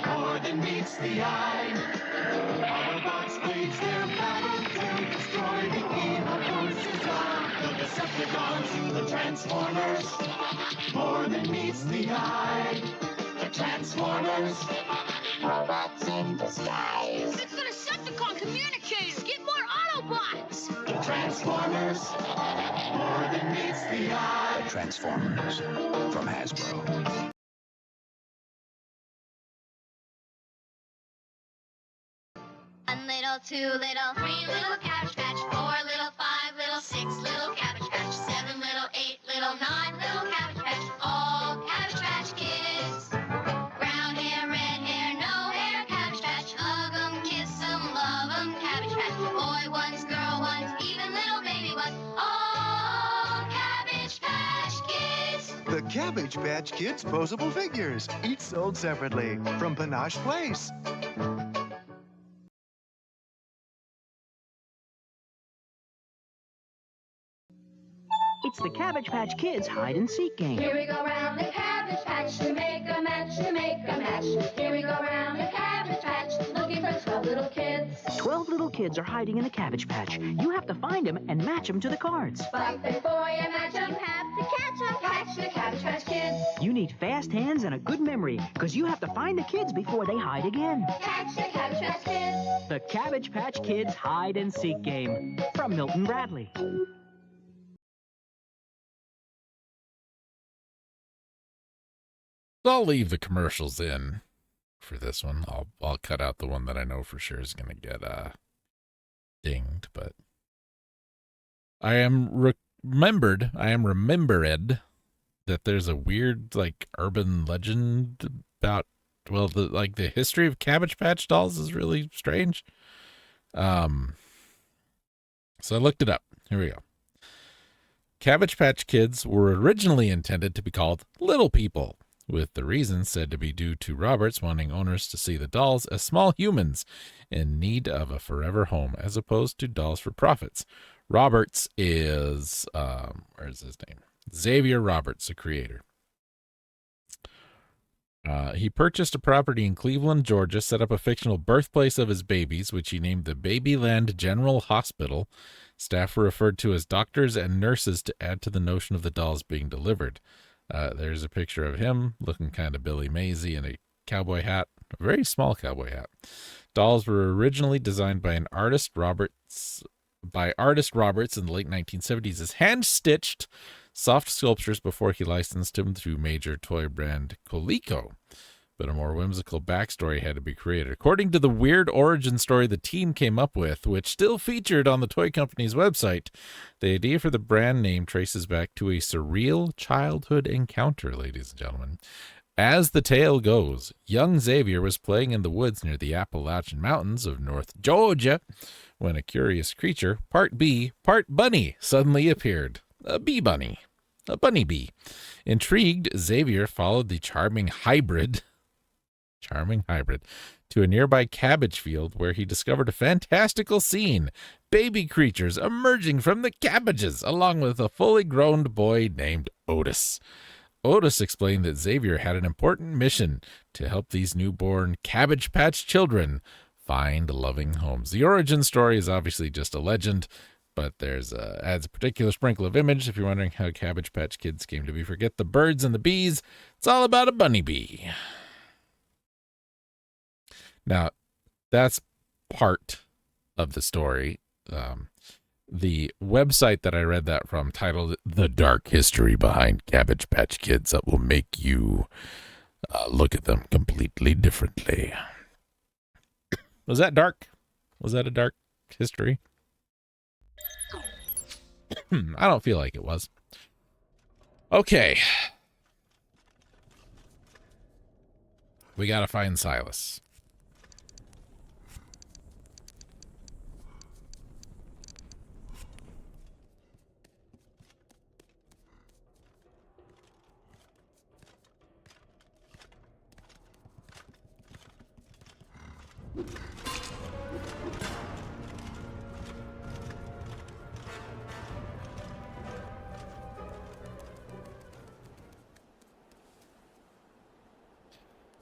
more than meets the eye. Autobots wage their battle to destroy the evil forces of the Decepticons. The Transformers, more than meets the eye. The Transformers, robots in disguise. It's the Decepticon communicators. Get more Autobots. The Transformers, more than meets the eye. The Transformers, from Hasbro. One little, two little, three little Cabbage Patch, four little, five little, six little Cabbage Patch, seven little, eight little, nine little Cabbage Patch, all Cabbage Patch Kids. Brown hair, red hair, no hair, Cabbage Patch, hug 'em, kiss 'em, love 'em, Cabbage Patch, boy ones, girl ones, even little baby ones, all Cabbage Patch Kids. The Cabbage Patch Kids posable figures, each sold separately from Panache Place. It's the Cabbage Patch Kids hide and seek game. Here we go round the Cabbage Patch to make a match, to make a match. Here we go round the Cabbage Patch looking for 12 little kids. 12 little kids are hiding in the Cabbage Patch. You have to find them and match them to the cards. But before you match 'em, have to catch 'em. Catch the Cabbage Patch Kids. You need fast hands and a good memory, because you have to find the kids before they hide again. Catch the Cabbage Patch Kids. The Cabbage Patch Kids hide and seek game from Milton Bradley. I'll leave the commercials in for this one. I'll cut out the one that I know for sure is going to get dinged, but I am remembered that there's a weird like urban legend about the history of Cabbage Patch dolls is really strange. So I looked it up. Here we go. Cabbage Patch Kids were originally intended to be called Little People, with the reason said to be due to Roberts wanting owners to see the dolls as small humans in need of a forever home, as opposed to dolls for profits. Roberts is, where's his name? Xavier Roberts, the creator. He purchased a property in Cleveland, Georgia, set up a fictional birthplace of his babies, which he named the Babyland General Hospital. Staff were referred to as doctors and nurses to add to the notion of the dolls being delivered. There's a picture of him looking kind of Billy Mays-y in a cowboy hat, a very small cowboy hat. Dolls were originally designed by artist Roberts in the late 1970s as hand-stitched soft sculptures before he licensed them to major toy brand Coleco. But a more whimsical backstory had to be created. According to the weird origin story the team came up with, which still featured on the toy company's website, the idea for the brand name traces back to a surreal childhood encounter, ladies and gentlemen. As the tale goes, young Xavier was playing in the woods near the Appalachian Mountains of North Georgia when a curious creature, part bee, part bunny, suddenly appeared. A bee bunny. A bunny bee. Intrigued, Xavier followed the charming hybrid to a nearby cabbage field where he discovered a fantastical scene. Baby creatures emerging from the cabbages, along with a fully grown boy named Otis. Otis explained that Xavier had an important mission to help these newborn Cabbage Patch children find loving homes. The origin story is obviously just a legend, but adds a particular sprinkle of image if you're wondering how Cabbage Patch Kids came to be. Forget the birds and the bees. It's all about a bunny bee. Now, that's part of the story. The website that I read that from titled The Dark History Behind Cabbage Patch Kids that will make you look at them completely differently. Was that dark? Was that a dark history? I don't feel like it was. Okay. We gotta find Silas.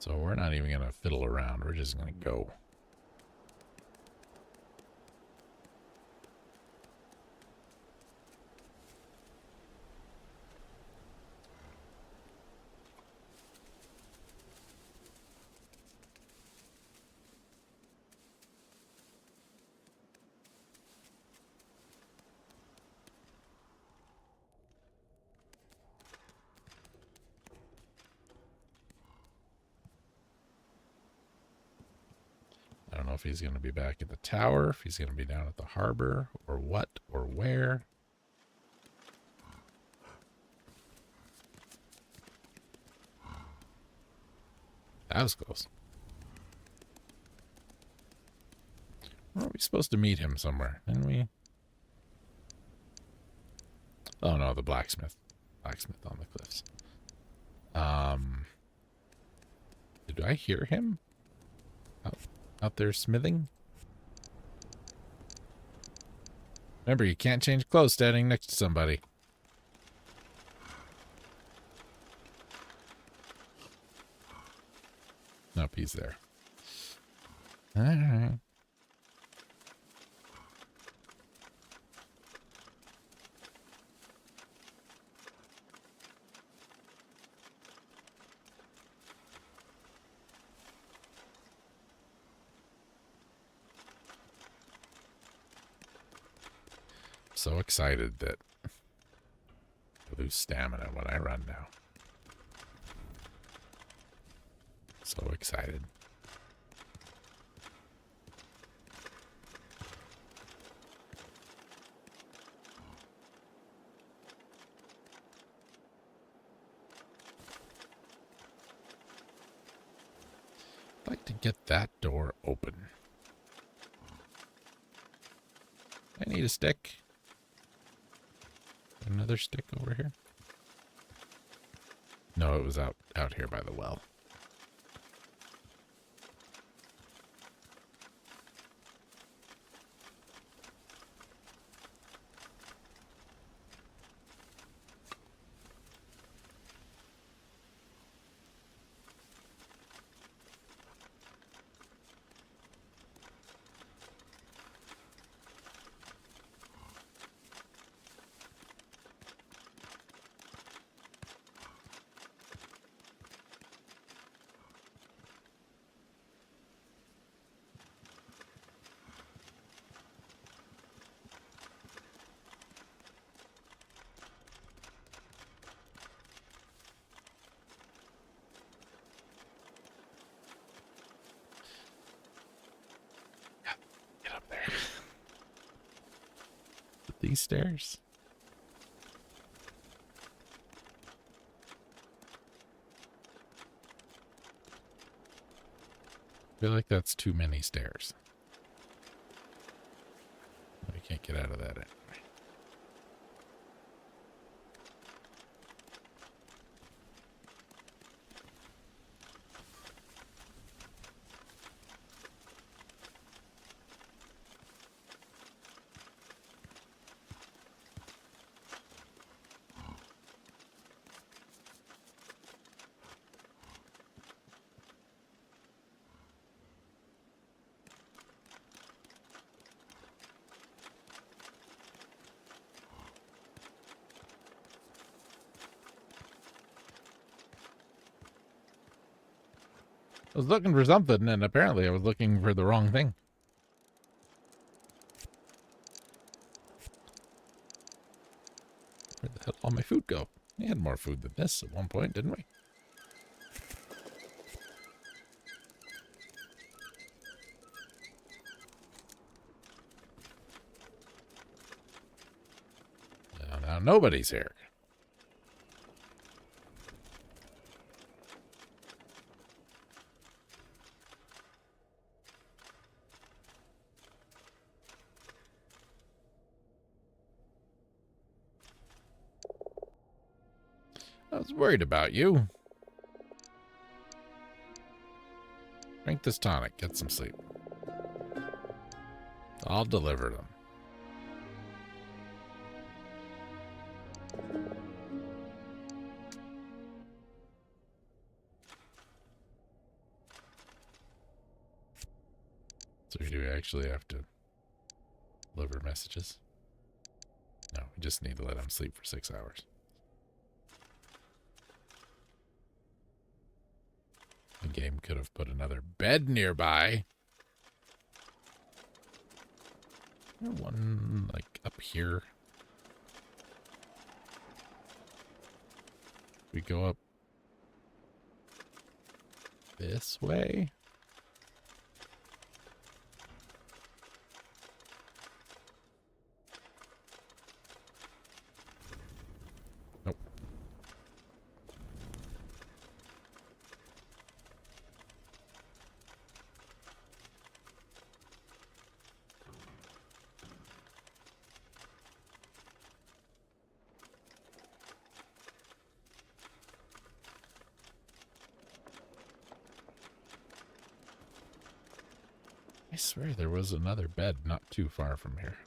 So we're not even going to fiddle around. We're just going to go. I don't know if he's going to be back at the tower, if he's going to be down at the harbor, or what, or where. That was close. Weren't we supposed to meet him somewhere? Didn't we? Oh no, the blacksmith. Blacksmith on the cliffs. Did I hear him? Out there smithing? Remember, you can't change clothes standing next to somebody. Nope, he's there. Alright. So excited that I lose stamina when I run now. So excited. I'd like to get that door open. I need a stick. Another stick over here? No, it was out here by the well. These stairs? I feel like that's too many stairs. We can't get out of that anyway. I was looking for something, and apparently I was looking for the wrong thing. Where the hell did all my food go? We had more food than this at one point, didn't we? Now nobody's here. I was worried about you. Drink this tonic. Get some sleep. I'll deliver them. So do we actually have to deliver messages? No, we just need to let him sleep for 6 hours. The game could have put another bed nearby. Is there one, like, up here? We go up this way? Nope. I swear there was another bed not too far from here.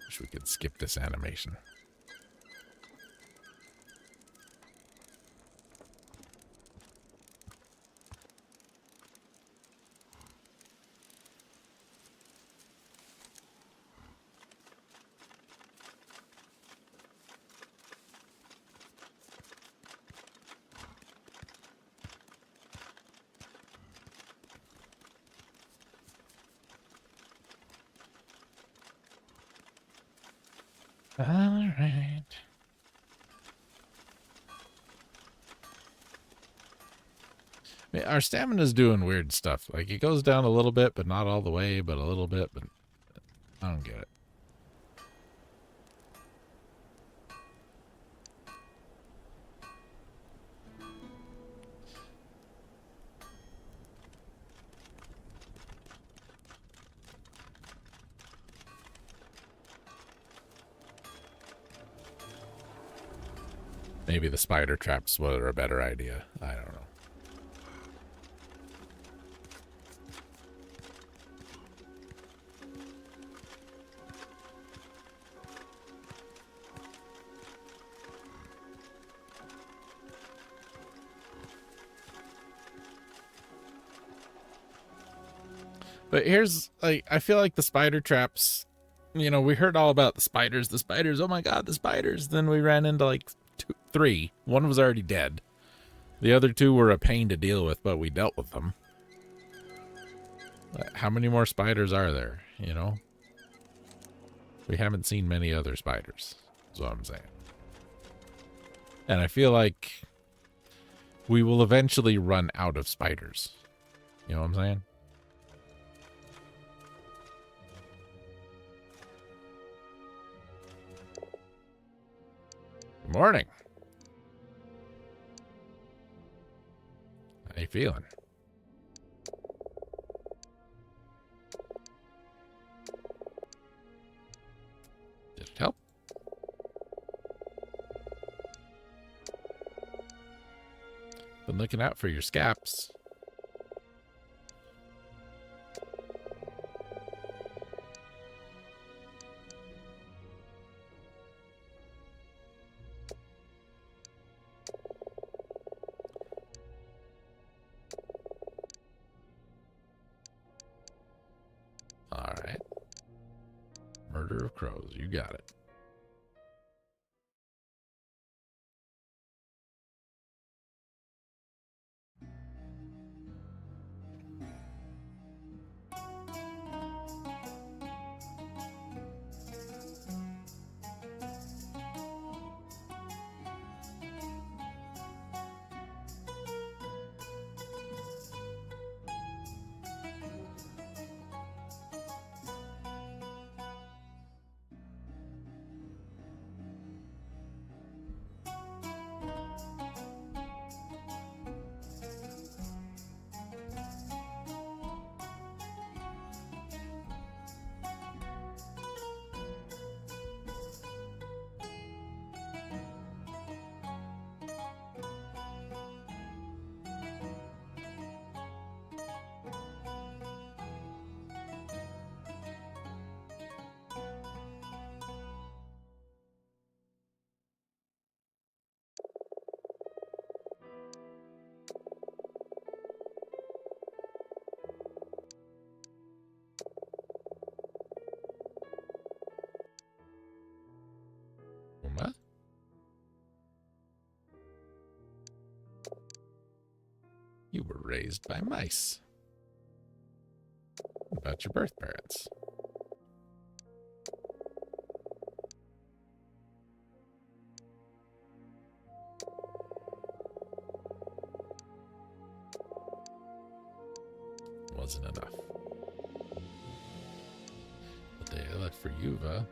Wish we could skip this animation. All right. I mean, our stamina's doing weird stuff. Like, it goes down a little bit, but not all the way, but a little bit, but I don't get it. Maybe the spider traps were a better idea. I don't know. But here's, like, I feel like the spider traps, you know, we heard all about the spiders, oh my god, the spiders. Then we ran into like three. One was already dead. The other two were a pain to deal with, but we dealt with them. How many more spiders are there, you know? We haven't seen many other spiders, is what I'm saying. And I feel like we will eventually run out of spiders. You know what I'm saying? Good morning. How you feeling? Did it help? Been looking out for your scaps. All right. Murder of crows. You got it. You were raised by mice. What about your birth parents? Wasn't enough. But they left for Yuva.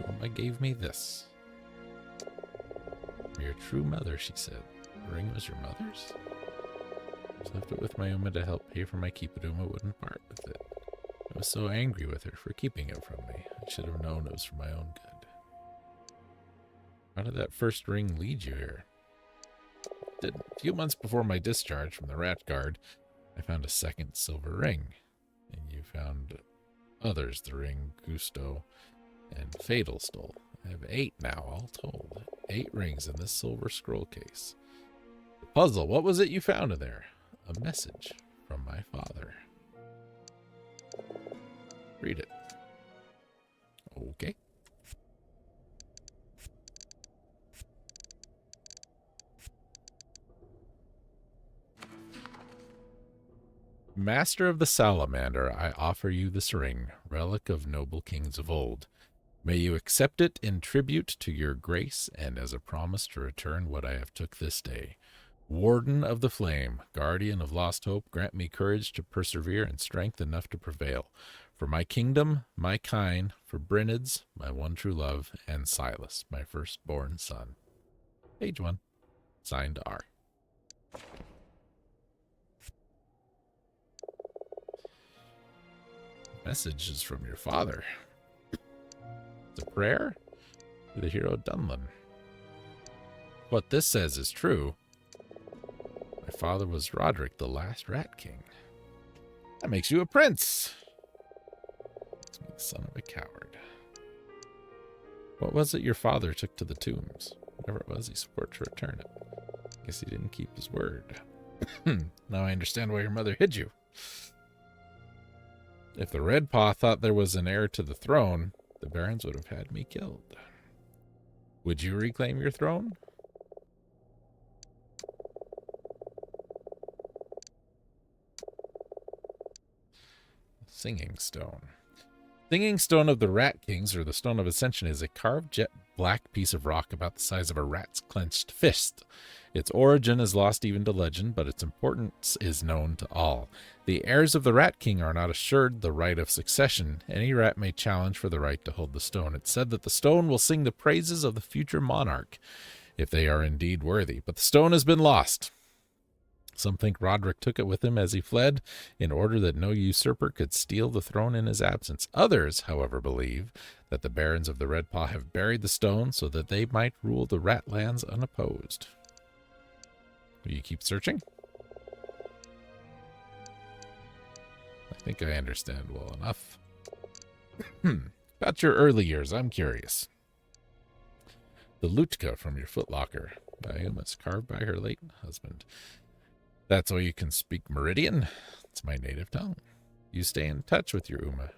Uma gave me this. Your true mother, she said. The ring was your mother's? I left it with my Uma to help pay for my keep, but Uma wouldn't part with it. I was so angry with her for keeping it from me. I should have known it was for my own good. How did that first ring lead you here? A few months before my discharge from the rat guard, I found a second silver ring. And you found others, the ring Gusto and Fatal stole. I have 8 now, all told. 8 rings in this silver scroll case. The puzzle, what was it you found in there? A message from my father. Read it. Okay. Master of the Salamander, I offer you this ring, relic of noble kings of old. May you accept it in tribute to your grace and as a promise to return what I have took this day. Warden of the flame, guardian of lost hope, grant me courage to persevere and strength enough to prevail. For my kingdom, my kind, for Brinids, my one true love, and Silas, my firstborn son. Page 1. Signed R. Message is from your father. It's a prayer to the hero Dunlin. What this says is true. My father was Roderick, the last Rat King. That makes you a prince. Makes me the son of a coward. What was it your father took to the tombs? Whatever it was, he swore to return it. Guess he didn't keep his word. Now I understand why your mother hid you. If the Red Paw thought there was an heir to the throne, the barons would have had me killed. Would you reclaim your throne? Singing Stone. Singing Stone of the Rat Kings, or the Stone of Ascension, is a carved jet black piece of rock about the size of a rat's clenched fist. Its origin is lost even to legend, but its importance is known to all. The heirs of the Rat King are not assured the right of succession. Any rat may challenge for the right to hold the stone. It's said that the stone will sing the praises of the future monarch, if they are indeed worthy. But the stone has been lost. Some think Roderick took it with him as he fled, in order that no usurper could steal the throne in his absence. Others, however, believe that the barons of the Red Paw have buried the stone so that they might rule the Ratlands unopposed. Will you keep searching? I think I understand well enough. About your early years, I'm curious. The Lutka from your footlocker. Diumas, carved by her late husband. That's why you can speak Meridian. It's my native tongue. You stay in touch with your Uma.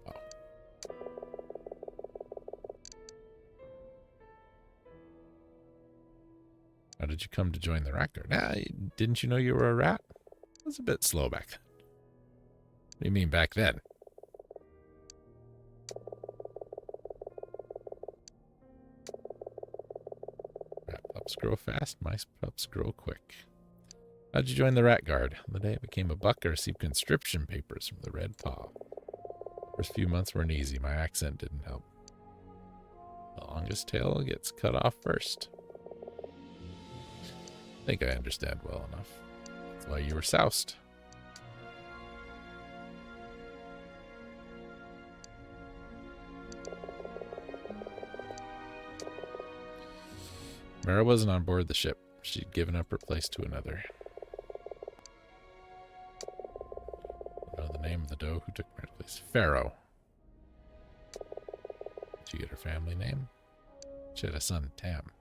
Oh. How did you come to join the rat guard? Didn't you know you were a rat? It was a bit slow back then. What do you mean back then? Rat pups grow fast, mice pups grow quick. How'd you join the Rat Guard? The day I became a buck, I received conscription papers from the Red Paw. First few months weren't easy. My accent didn't help. The longest tail gets cut off first. I think I understand well enough. That's why you were soused. Mara wasn't on board the ship. She'd given up her place to another. Name of the doe who took my place. Pharaoh. Did you get her family name? She had a son, Tamlin.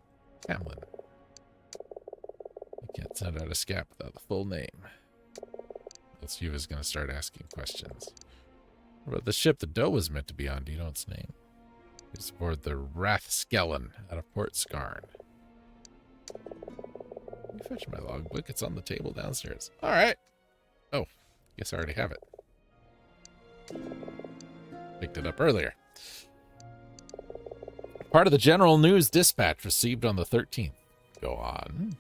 You can't send out a scap without the full name. Else you was gonna start asking questions. What about the ship the doe was meant to be on? Do you know its name? It was aboard the Rathskellen out of Port Scarn. Fetch my logbook. It's on the table downstairs. All right. Oh, guess I already have it. Picked it up earlier. Part of the General News Dispatch received on the 13th. Go on.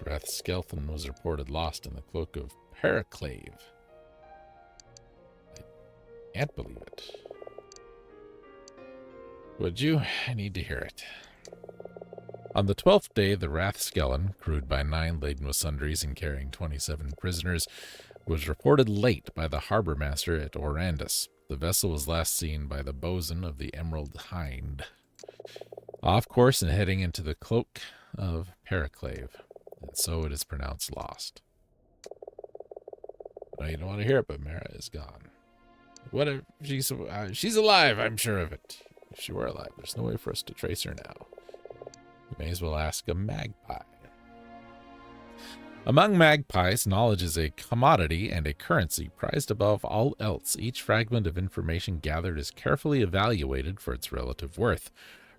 Wrath Skelton was reported lost in the cloak of Periclave. I can't believe it. Would you? I need to hear it. On the 12th day, the Rathskellen, crewed by 9 laden with sundries and carrying 27 prisoners, was reported late by the harbor master at Orandus. The vessel was last seen by the bosun of the Emerald Hind, off course and heading into the cloak of Periclave, and so it is pronounced lost. No, you don't want to hear it, but Mara is gone. What if she's alive, I'm sure of it. If she were alive, there's no way for us to trace her now. We may as well ask a magpie. Among magpies, knowledge is a commodity and a currency prized above all else. Each fragment of information gathered is carefully evaluated for its relative worth.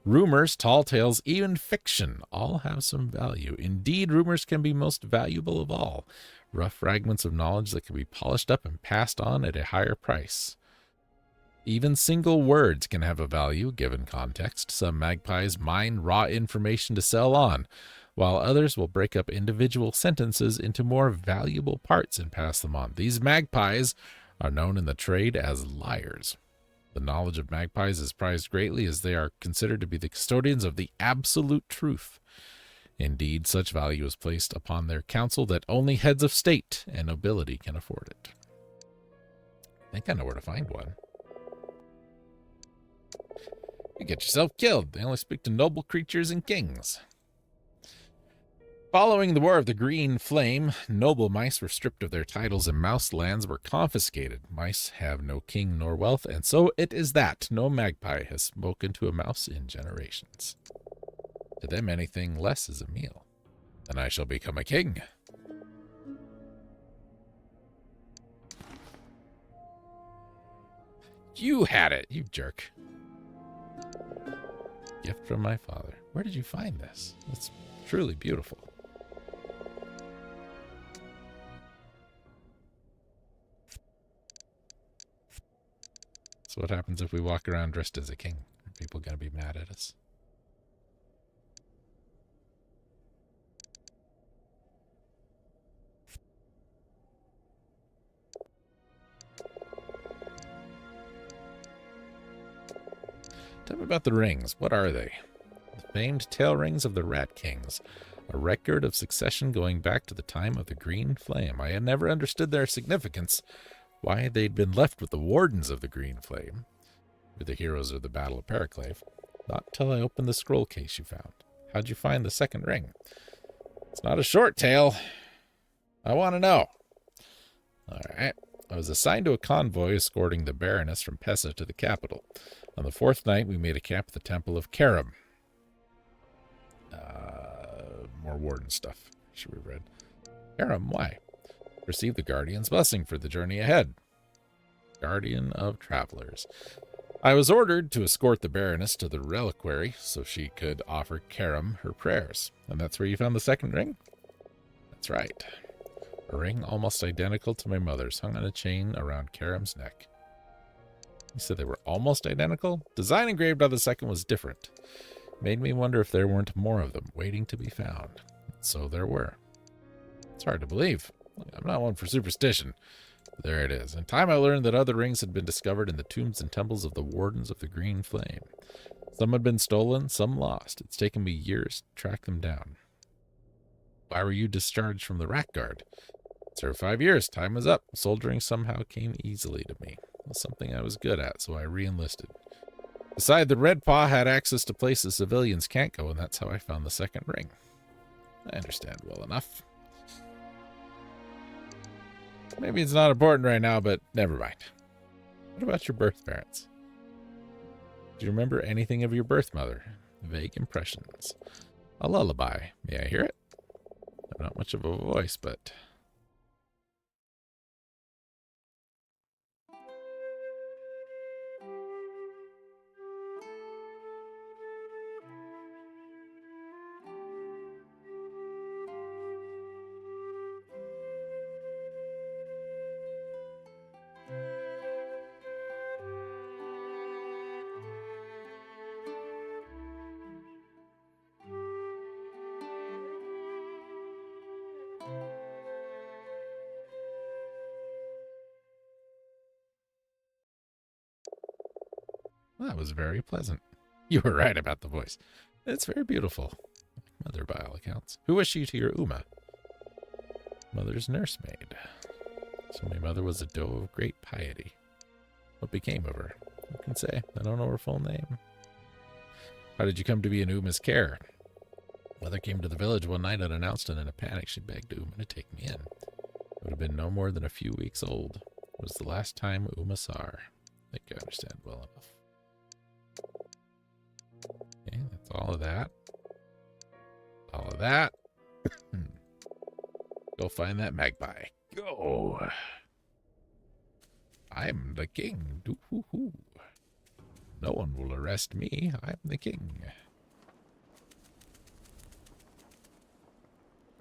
Rumors, tall tales, even fiction all have some value. Indeed, rumors can be most valuable of all. Rough fragments of knowledge that can be polished up and passed on at a higher price. Even single words can have a value given context. Some magpies mine raw information to sell on, while others will break up individual sentences into more valuable parts and pass them on. These magpies are known in the trade as liars. The knowledge of magpies is prized greatly as they are considered to be the custodians of the absolute truth. Indeed, such value is placed upon their counsel that only heads of state and nobility can afford it. I think I know where to find one. You get yourself killed. They only speak to noble creatures and kings. Following the War of the Green Flame, noble mice were stripped of their titles and mouse lands were confiscated. Mice have no king nor wealth, and so it is that no magpie has spoken to a mouse in generations. To them, anything less is a meal. Then I shall become a king. You had it, you jerk. Gift from my father. Where did you find this? It's truly beautiful. So what happens if we walk around dressed as a king? Are people going to be mad at us? Tell me about the rings. What are they? The famed tail rings of the Rat Kings. A record of succession going back to the time of the Green Flame. I had never understood their significance. Why they'd been left with the Wardens of the Green Flame, with the heroes of the Battle of Periclave. Not till I opened the scroll case you found. How'd you find the second ring? It's not a short tale. I want to know. All right. I was assigned to a convoy escorting the Baroness from Pessa to the capital. On the 4th night, we made a camp at the Temple of Karam. More Warden stuff. Should we read? Karam, why? Receive the Guardian's blessing for the journey ahead. Guardian of Travelers. I was ordered to escort the Baroness to the reliquary so she could offer Karam her prayers. And that's where you found the second ring? That's right. A ring almost identical to my mother's, hung on a chain around Karam's neck. You said they were almost identical? Design engraved on the second was different. Made me wonder if there weren't more of them waiting to be found. So there were. It's hard to believe. I'm not one for superstition. But there it is. In time I learned that other rings had been discovered in the tombs and temples of the Wardens of the Green Flame. Some had been stolen, some lost. It's taken me years to track them down. Why were you discharged from the Rat Guard? Served 5 years. Time was up. Soldiering somehow came easily to me. It was something I was good at, so I re-enlisted. Besides, the Red Paw had access to places civilians can't go, and that's how I found the second ring. I understand well enough. Maybe it's not important right now, but never mind. What about your birth parents? Do you remember anything of your birth mother? Vague impressions. A lullaby. May I hear it? I'm not much of a voice, but... That was very pleasant. You were right about the voice. It's very beautiful. Mother, by all accounts. Who was she to your Uma? Mother's nursemaid. So my mother was a doe of great piety. What became of her? Who can say? I don't know her full name. How did you come to be in Uma's care? Mother came to the village one night and announced it in a panic. She begged Uma to take me in. I would have been no more than a few weeks old. It was the last time Uma saw her. I think I understand well enough. Okay, that's all of that. All of that. Go find that magpie. Go. I'm the king. Doo-hoo-hoo. No one will arrest me. I'm the king.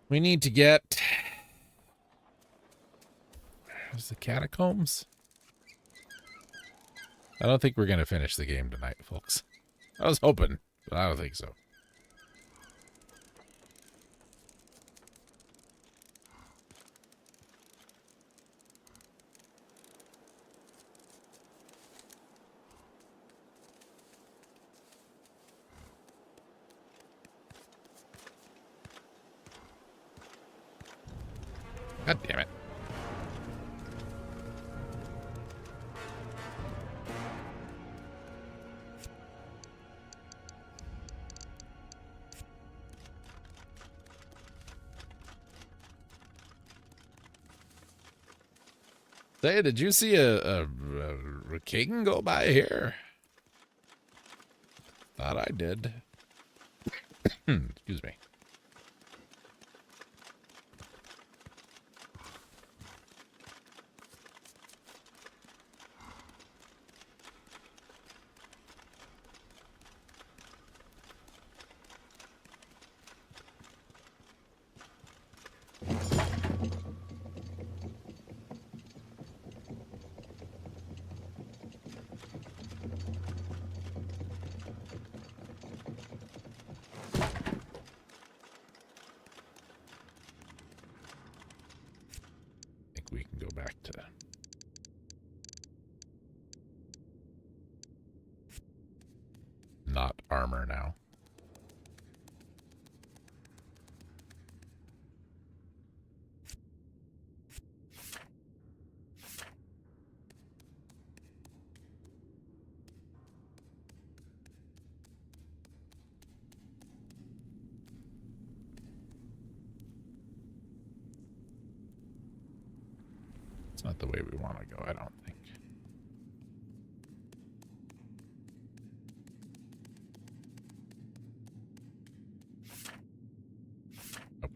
We need to get... Where's the catacombs? I don't think we're going to finish the game tonight, folks. I was hoping, but I don't think so. God damn it. Say, did you see a king go by here? Thought I did. Excuse me. We can go back to not armor now. It's not the way we want to go, I don't think. Nope.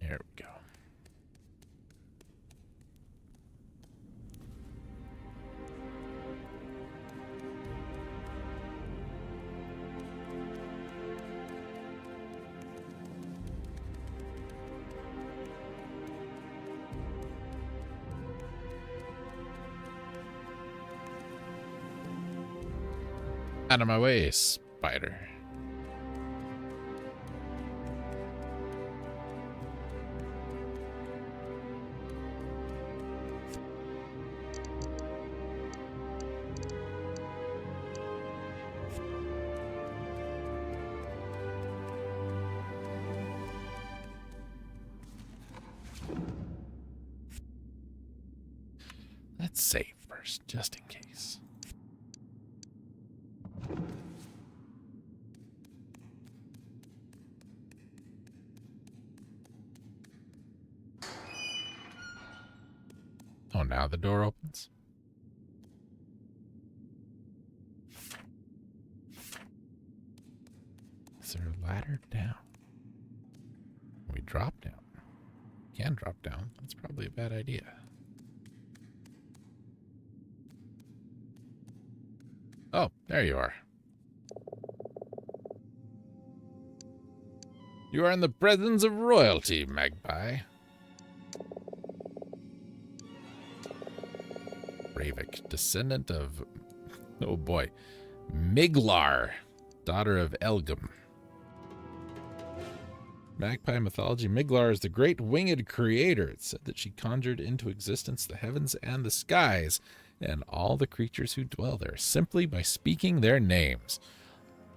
There we go. Out of my way, spider. Let's save first, just in case. Oh, now the door opens. Is there a ladder down? Can we drop down? Can drop down. That's probably a bad idea. Oh, there you are. You are in the presence of royalty, Magpie. Ravik, descendant of, oh boy, Miglar, daughter of Elgum. Magpie mythology, Miglar is the great winged creator. It's said that she conjured into existence the heavens and the skies and all the creatures who dwell there simply by speaking their names.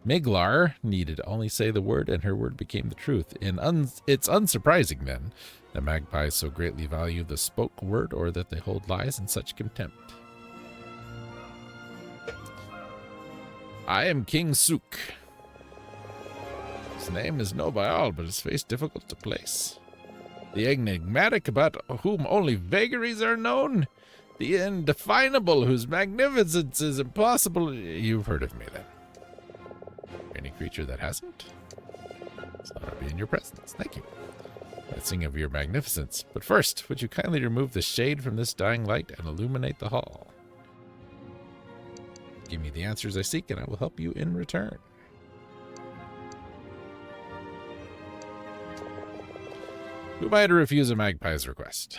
Miglar needed only say the word, and her word became the truth. It's unsurprising, then, that magpies so greatly value the spoke word, or that they hold lies in such contempt. I am King Suk. His name is known by all, but his face difficult to place. The enigmatic, about whom only vagaries are known. The indefinable, whose magnificence is impossible. You've heard of me, then. Any creature that hasn't? It's an honor to be in your presence. Thank you. I sing of your magnificence. But first, would you kindly remove the shade from this dying light and illuminate the hall? Give me the answers I seek, and I will help you in return. Who am I to refuse a magpie's request?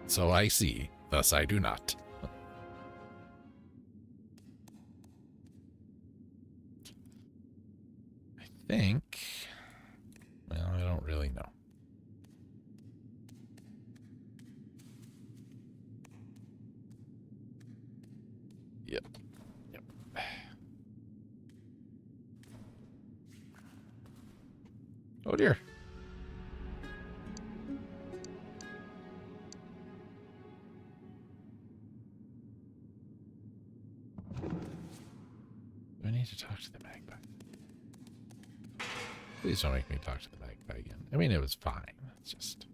So I see, thus I do not. I think... Well, I don't really know. Yep. Oh dear. Do I need to talk to the magpie? Please don't make me talk to the magpie again. I mean, it was fine. It's just...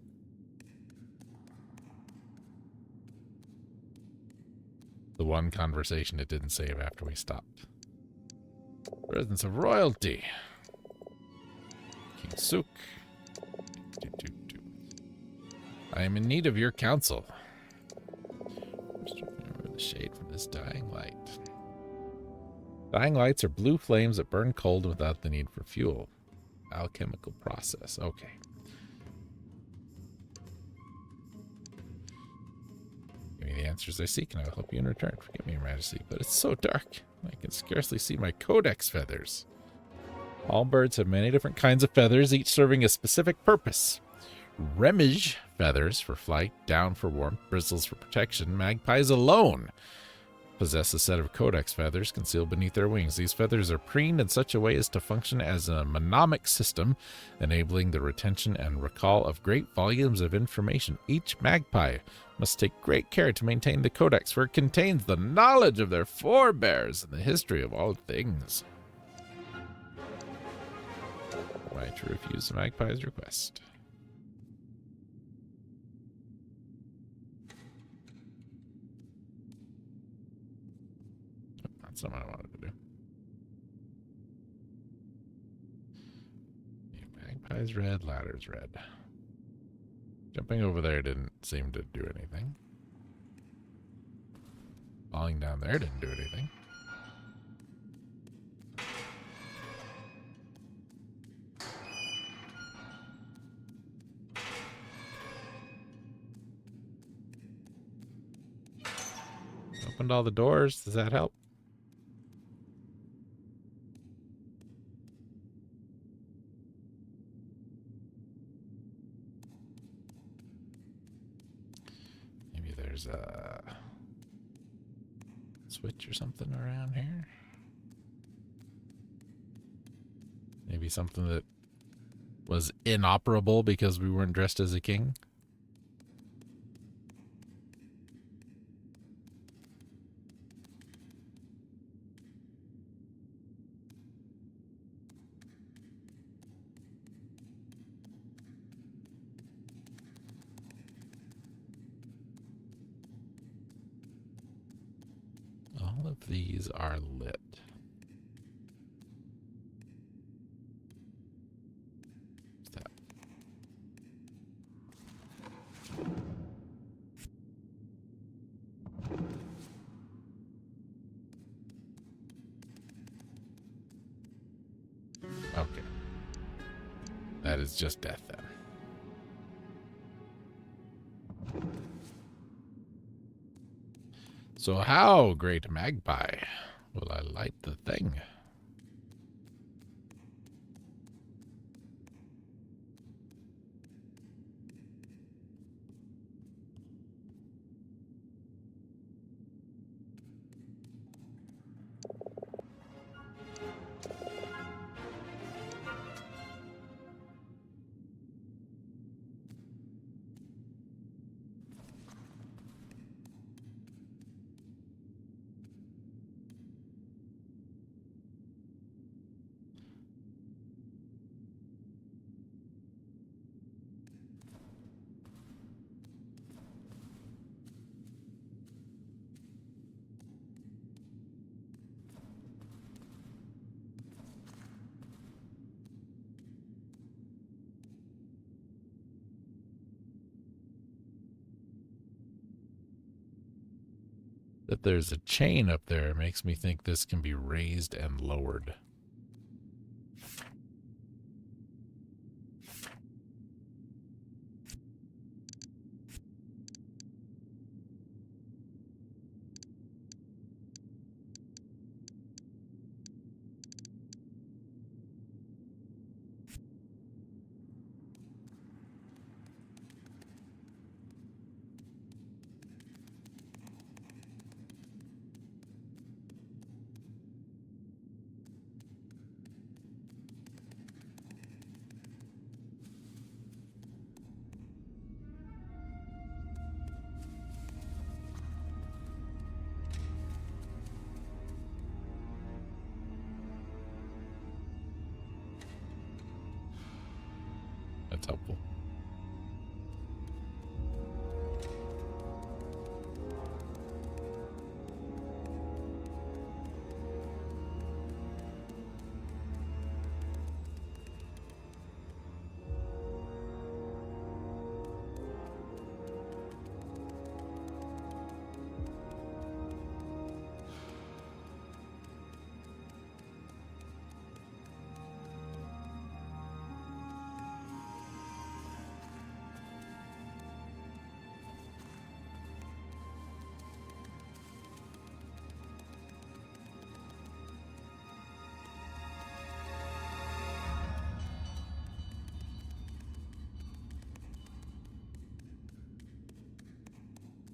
the one conversation it didn't save after we stopped. Presence of royalty. King Suk. I am in need of your counsel. Remove the shade from this dying light. Dying lights are blue flames that burn cold without the need for fuel. Alchemical process. Okay. Give me the answers I seek, and I will help you in return. Forgive me, Your Majesty, but it's so dark. I can scarcely see my codex feathers. All birds have many different kinds of feathers, each serving a specific purpose. Remige feathers for flight, down for warmth, bristles for protection. Magpies alone possess a set of codex feathers concealed beneath their wings. These feathers are preened in such a way as to function as a mnemonic system, enabling the retention and recall of great volumes of information. Each magpie must take great care to maintain the codex, for it contains the knowledge of their forebears and the history of all things. Am I to refuse the magpie's request? That's not what I wanted to do. Magpie's red, ladder's red. Jumping over there didn't seem to do anything. Falling down there didn't do anything. Opened all the doors. Does that help? Maybe there's a switch or something around here. Maybe something that was inoperable because we weren't dressed as a king. All of these are lit. That is just death then. So how, great magpie, will I light the thing? That there's a chain up there makes me think this can be raised and lowered. That's helpful.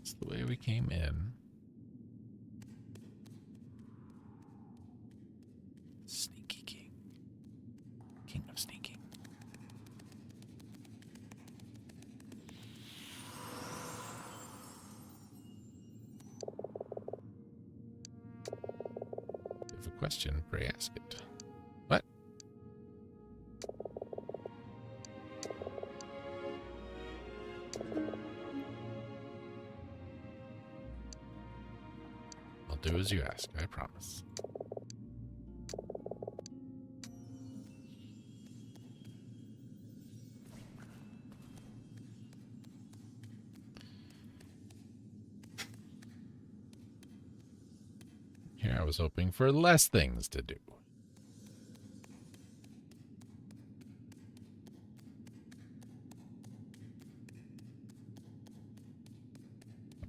It's the way we came in. Sneaky king. King of sneaking. If you have a question, pray ask it. What? I'll do as you ask, I promise. Here I was hoping for less things to do.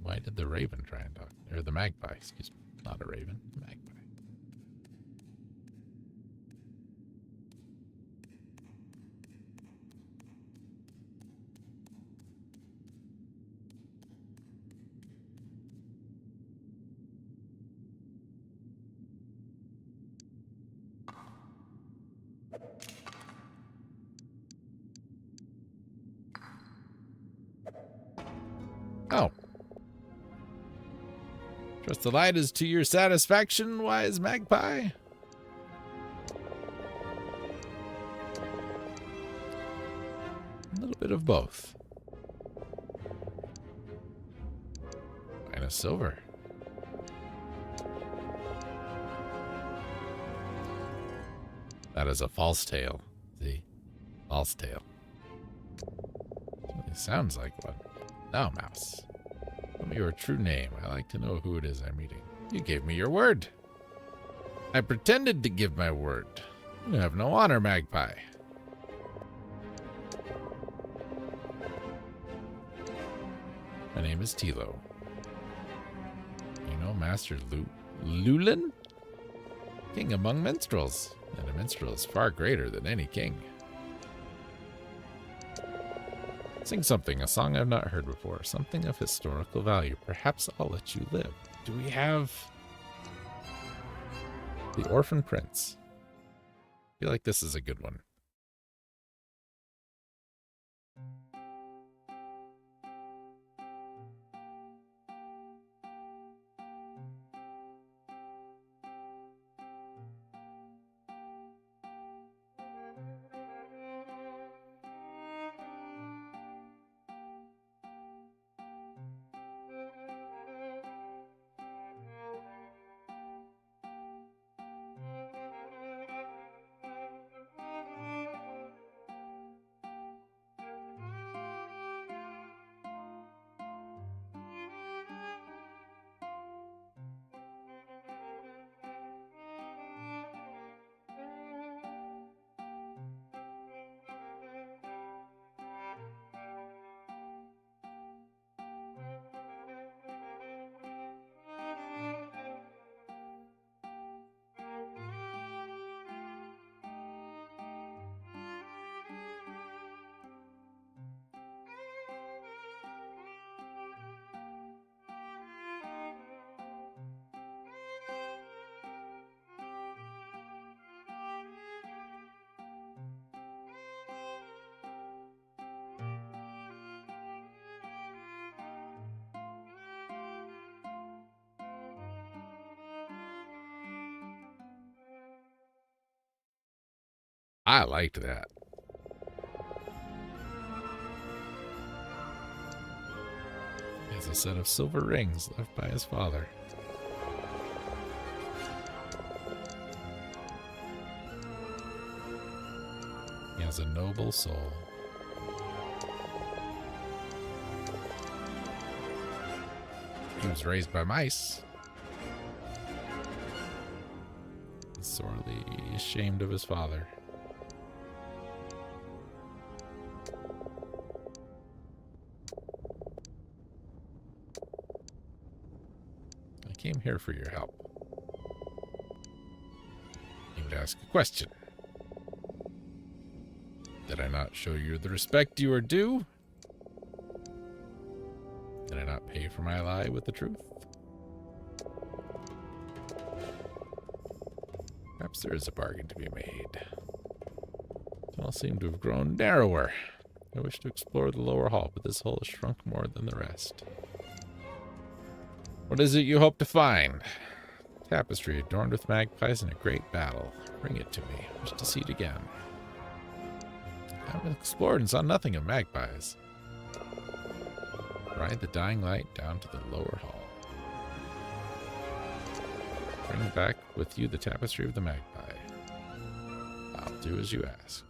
Why did the raven try and talk? Or the magpie, excuse me. Not a raven, a magpie. Oh. Trust the light is to your satisfaction, wise magpie. A little bit of both. And a silver. That is a false tale. See? False tale. It sounds like one. Now, mouse. Tell me your true name. I like to know who it is I'm meeting. You gave me your word. I pretended to give my word. You have no honor, magpie. My name is Tilo. You know Master Lulin? King among minstrels, and a minstrel is far greater than any king. Sing something, a song I've not heard before, something of historical value. Perhaps I'll let you live. Do we have The Orphan Prince? I feel like this is a good one. I liked that. He has a set of silver rings left by his father. He has a noble soul. He was raised by mice. He's sorely ashamed of his father. I came here for your help. You would ask a question. Did I not show you the respect you are due? Did I not pay for my lie with the truth? Perhaps there is a bargain to be made. It all seemed to have grown narrower. I wish to explore the lower hall, but this hall has shrunk more than the rest. What is it you hope to find? Tapestry adorned with magpies in a great battle. Bring it to me. I wish to see it again. I have explored and saw nothing of magpies. Ride the dying light down to the lower hall. Bring back with you the tapestry of the magpie. I'll do as you ask.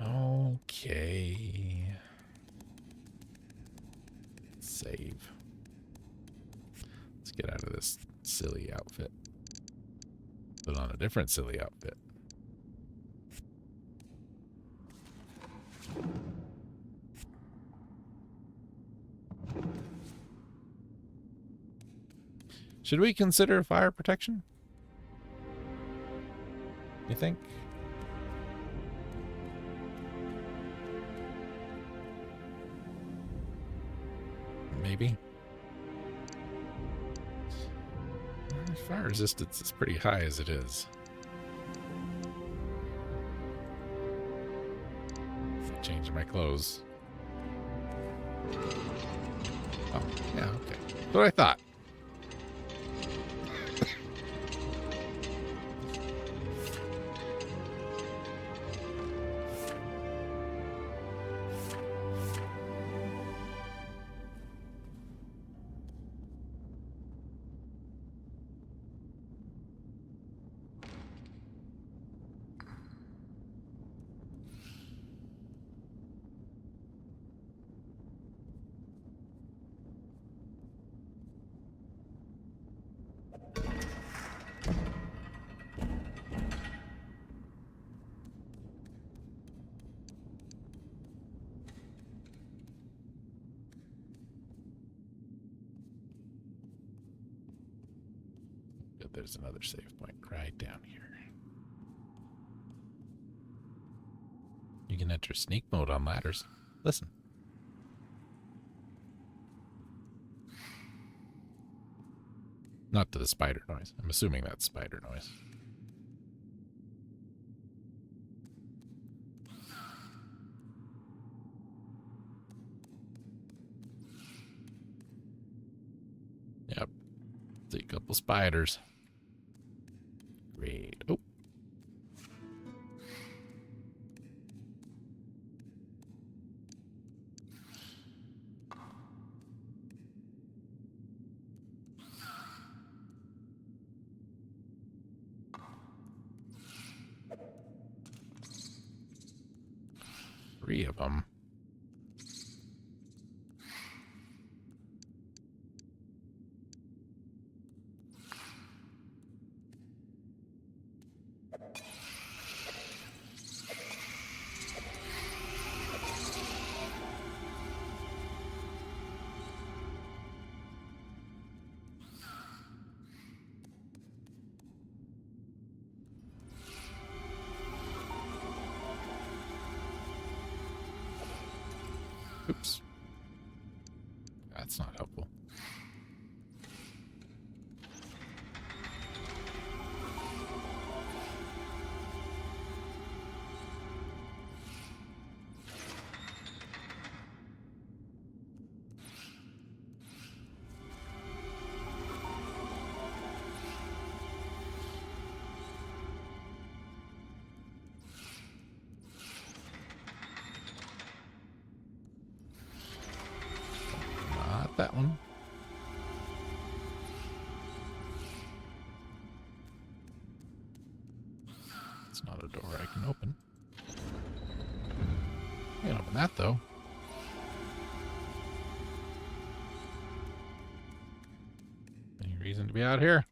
Okay. Save. Let's get out of this silly outfit. Put on a different silly outfit. Should we consider fire protection? You think? Maybe. Fire resistance is pretty high as it is. Changing my clothes. Oh, yeah, okay. That's what I thought. but there's another save point right down here. You can enter sneak mode on ladders. Listen. Not to the spider noise. I'm assuming that's spider noise. Yep. See a couple spiders. Great. Oh. Three of them. Oops. That's not helpful. That one. It's not a door I can open. I can open that though. Any reason to be out here?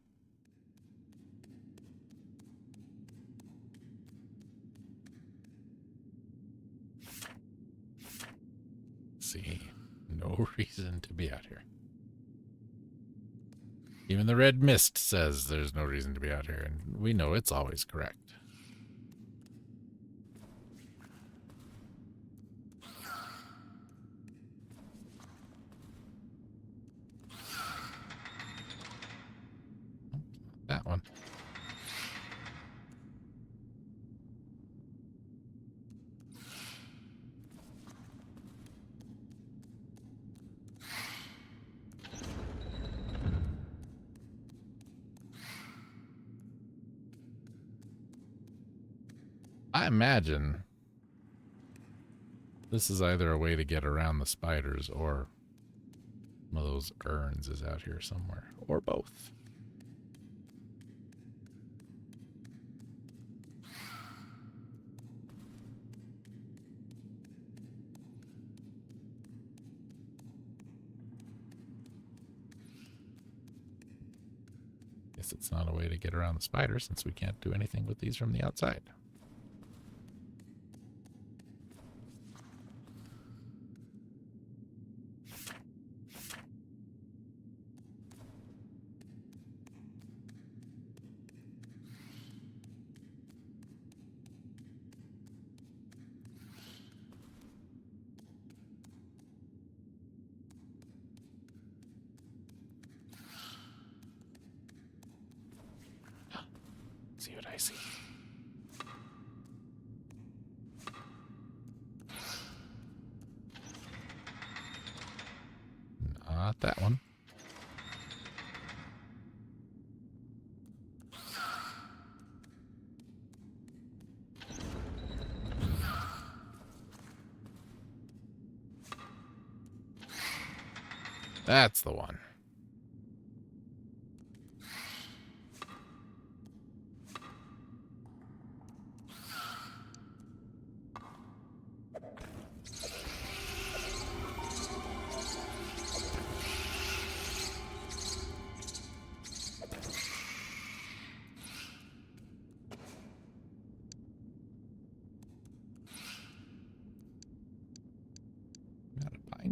See. No reason to be out here. Even the red mist says there's no reason to be out here, and we know it's always correct. That one. I imagine this is either a way to get around the spiders or one of those urns is out here somewhere, or both. Guess it's not a way to get around the spiders since we can't do anything with these from the outside. See what I see. Not that one. That's the one.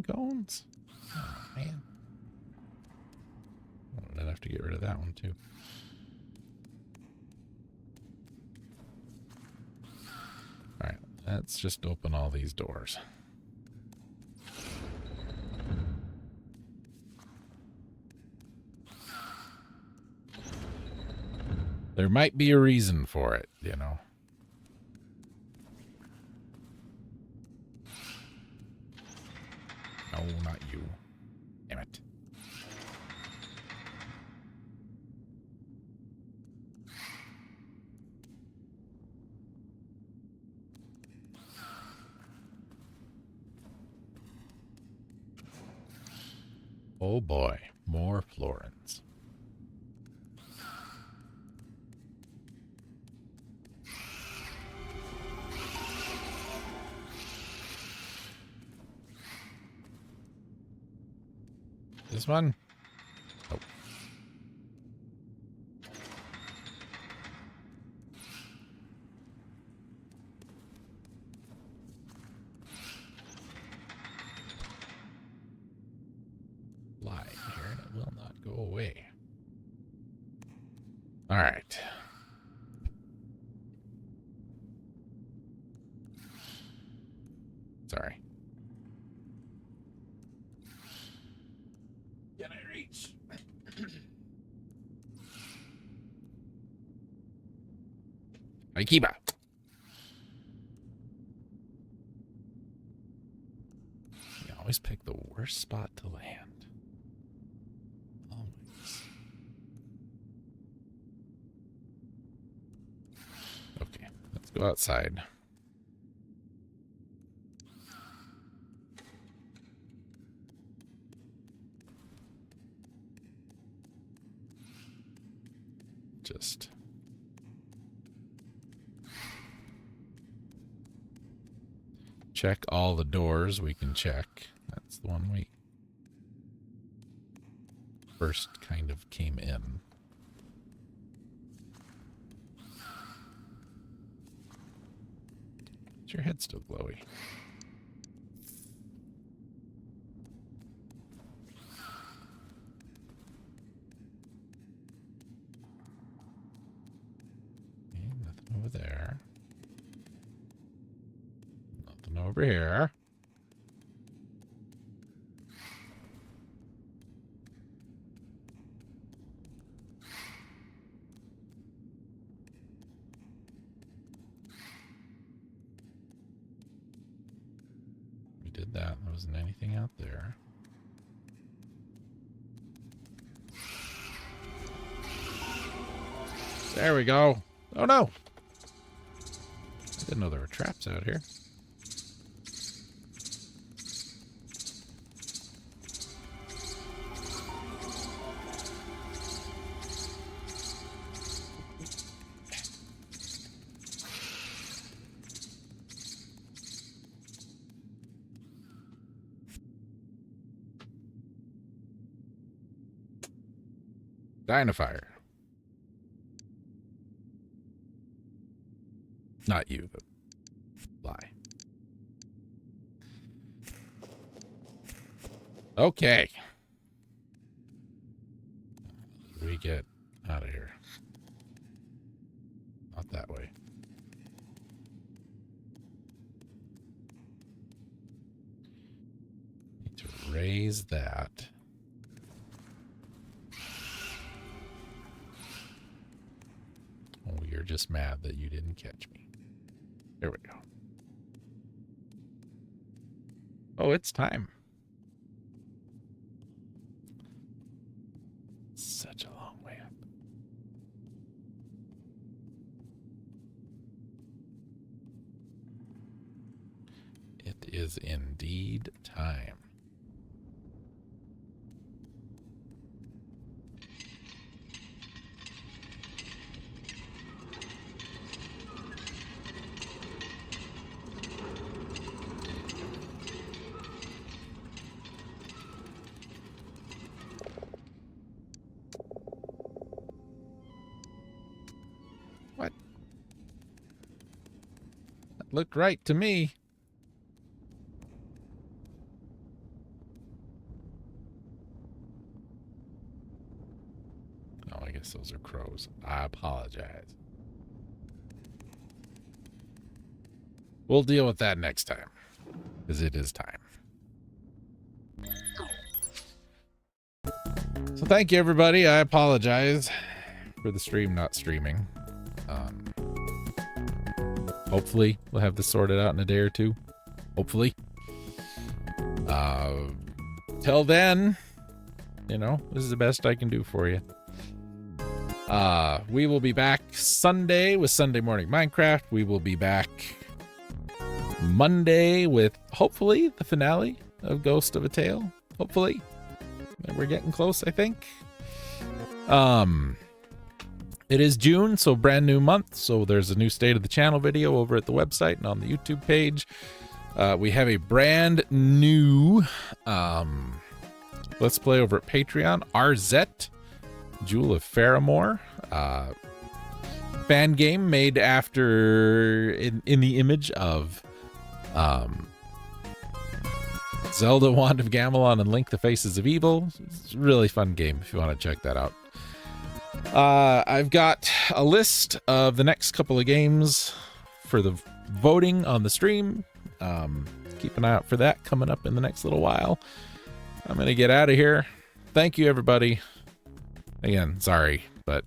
Cones? Oh, man. Oh, I'd have to get rid of that one, too. Let's just open all these doors. There might be a reason for it, you know. No, not you. Damn it. Oh boy, more Florins. This one? Nope. Lie here and it will not go away. All right. Sorry. Can I reach? Aikiba. You always pick the worst spot to land. Always. Okay, let's go outside. Just check all the doors we can check. That's the one we first kind of came in. Is your head still glowy? Okay, nothing over there. Nothing over here. We did that. There wasn't anything out there. There we go. Oh no! I didn't know there were traps out here. Dynafire. Not you, but lie. Okay. We get out of here. Not that way. Need to raise that. Oh, you're just mad that you didn't catch me. There we go. Oh, it's time. Such a long way up. It is indeed time. What? That looked right to me. Oh, I guess those are crows. I apologize. We'll deal with that next time, because it is time. So thank you, everybody. I apologize for the stream not streaming. Hopefully we'll have this sorted out in a day or two. Hopefully. Till then, you know, this is the best I can do for you. We will be back Sunday with Sunday Morning Minecraft. We will be back Monday with, hopefully, the finale of Ghost of a Tale. Hopefully. We're getting close, I think. It is June, so brand new month. So there's a new State of the Channel video over at the website and on the YouTube page. We have a brand new Let's Play over at Patreon. RZ, Jewel of Faramore. Fan game made after, in the image of Zelda Wand of Gamelon and Link the Faces of Evil. It's a really fun game if you want to check that out. I've got a list of the next couple of games for the voting on the stream. Keep an eye out for that coming up in the next little while. I'm going to get out of here. Thank you, everybody. Again, sorry, but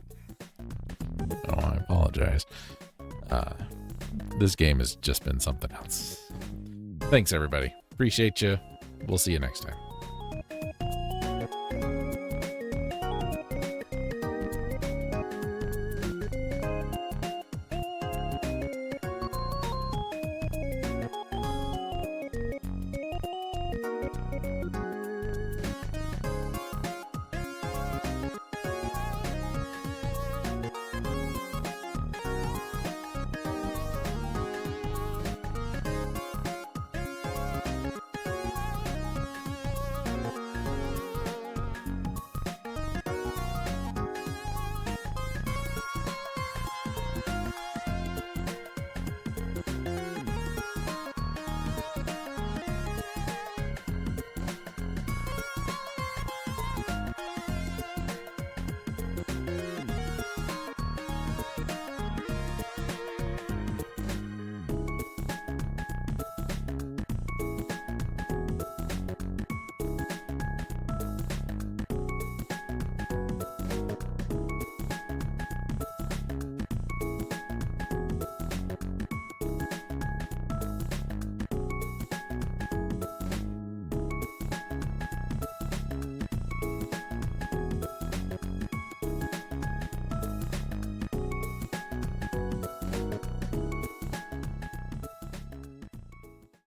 I apologize. This game has just been something else. Thanks, everybody. Appreciate you. We'll see you next time.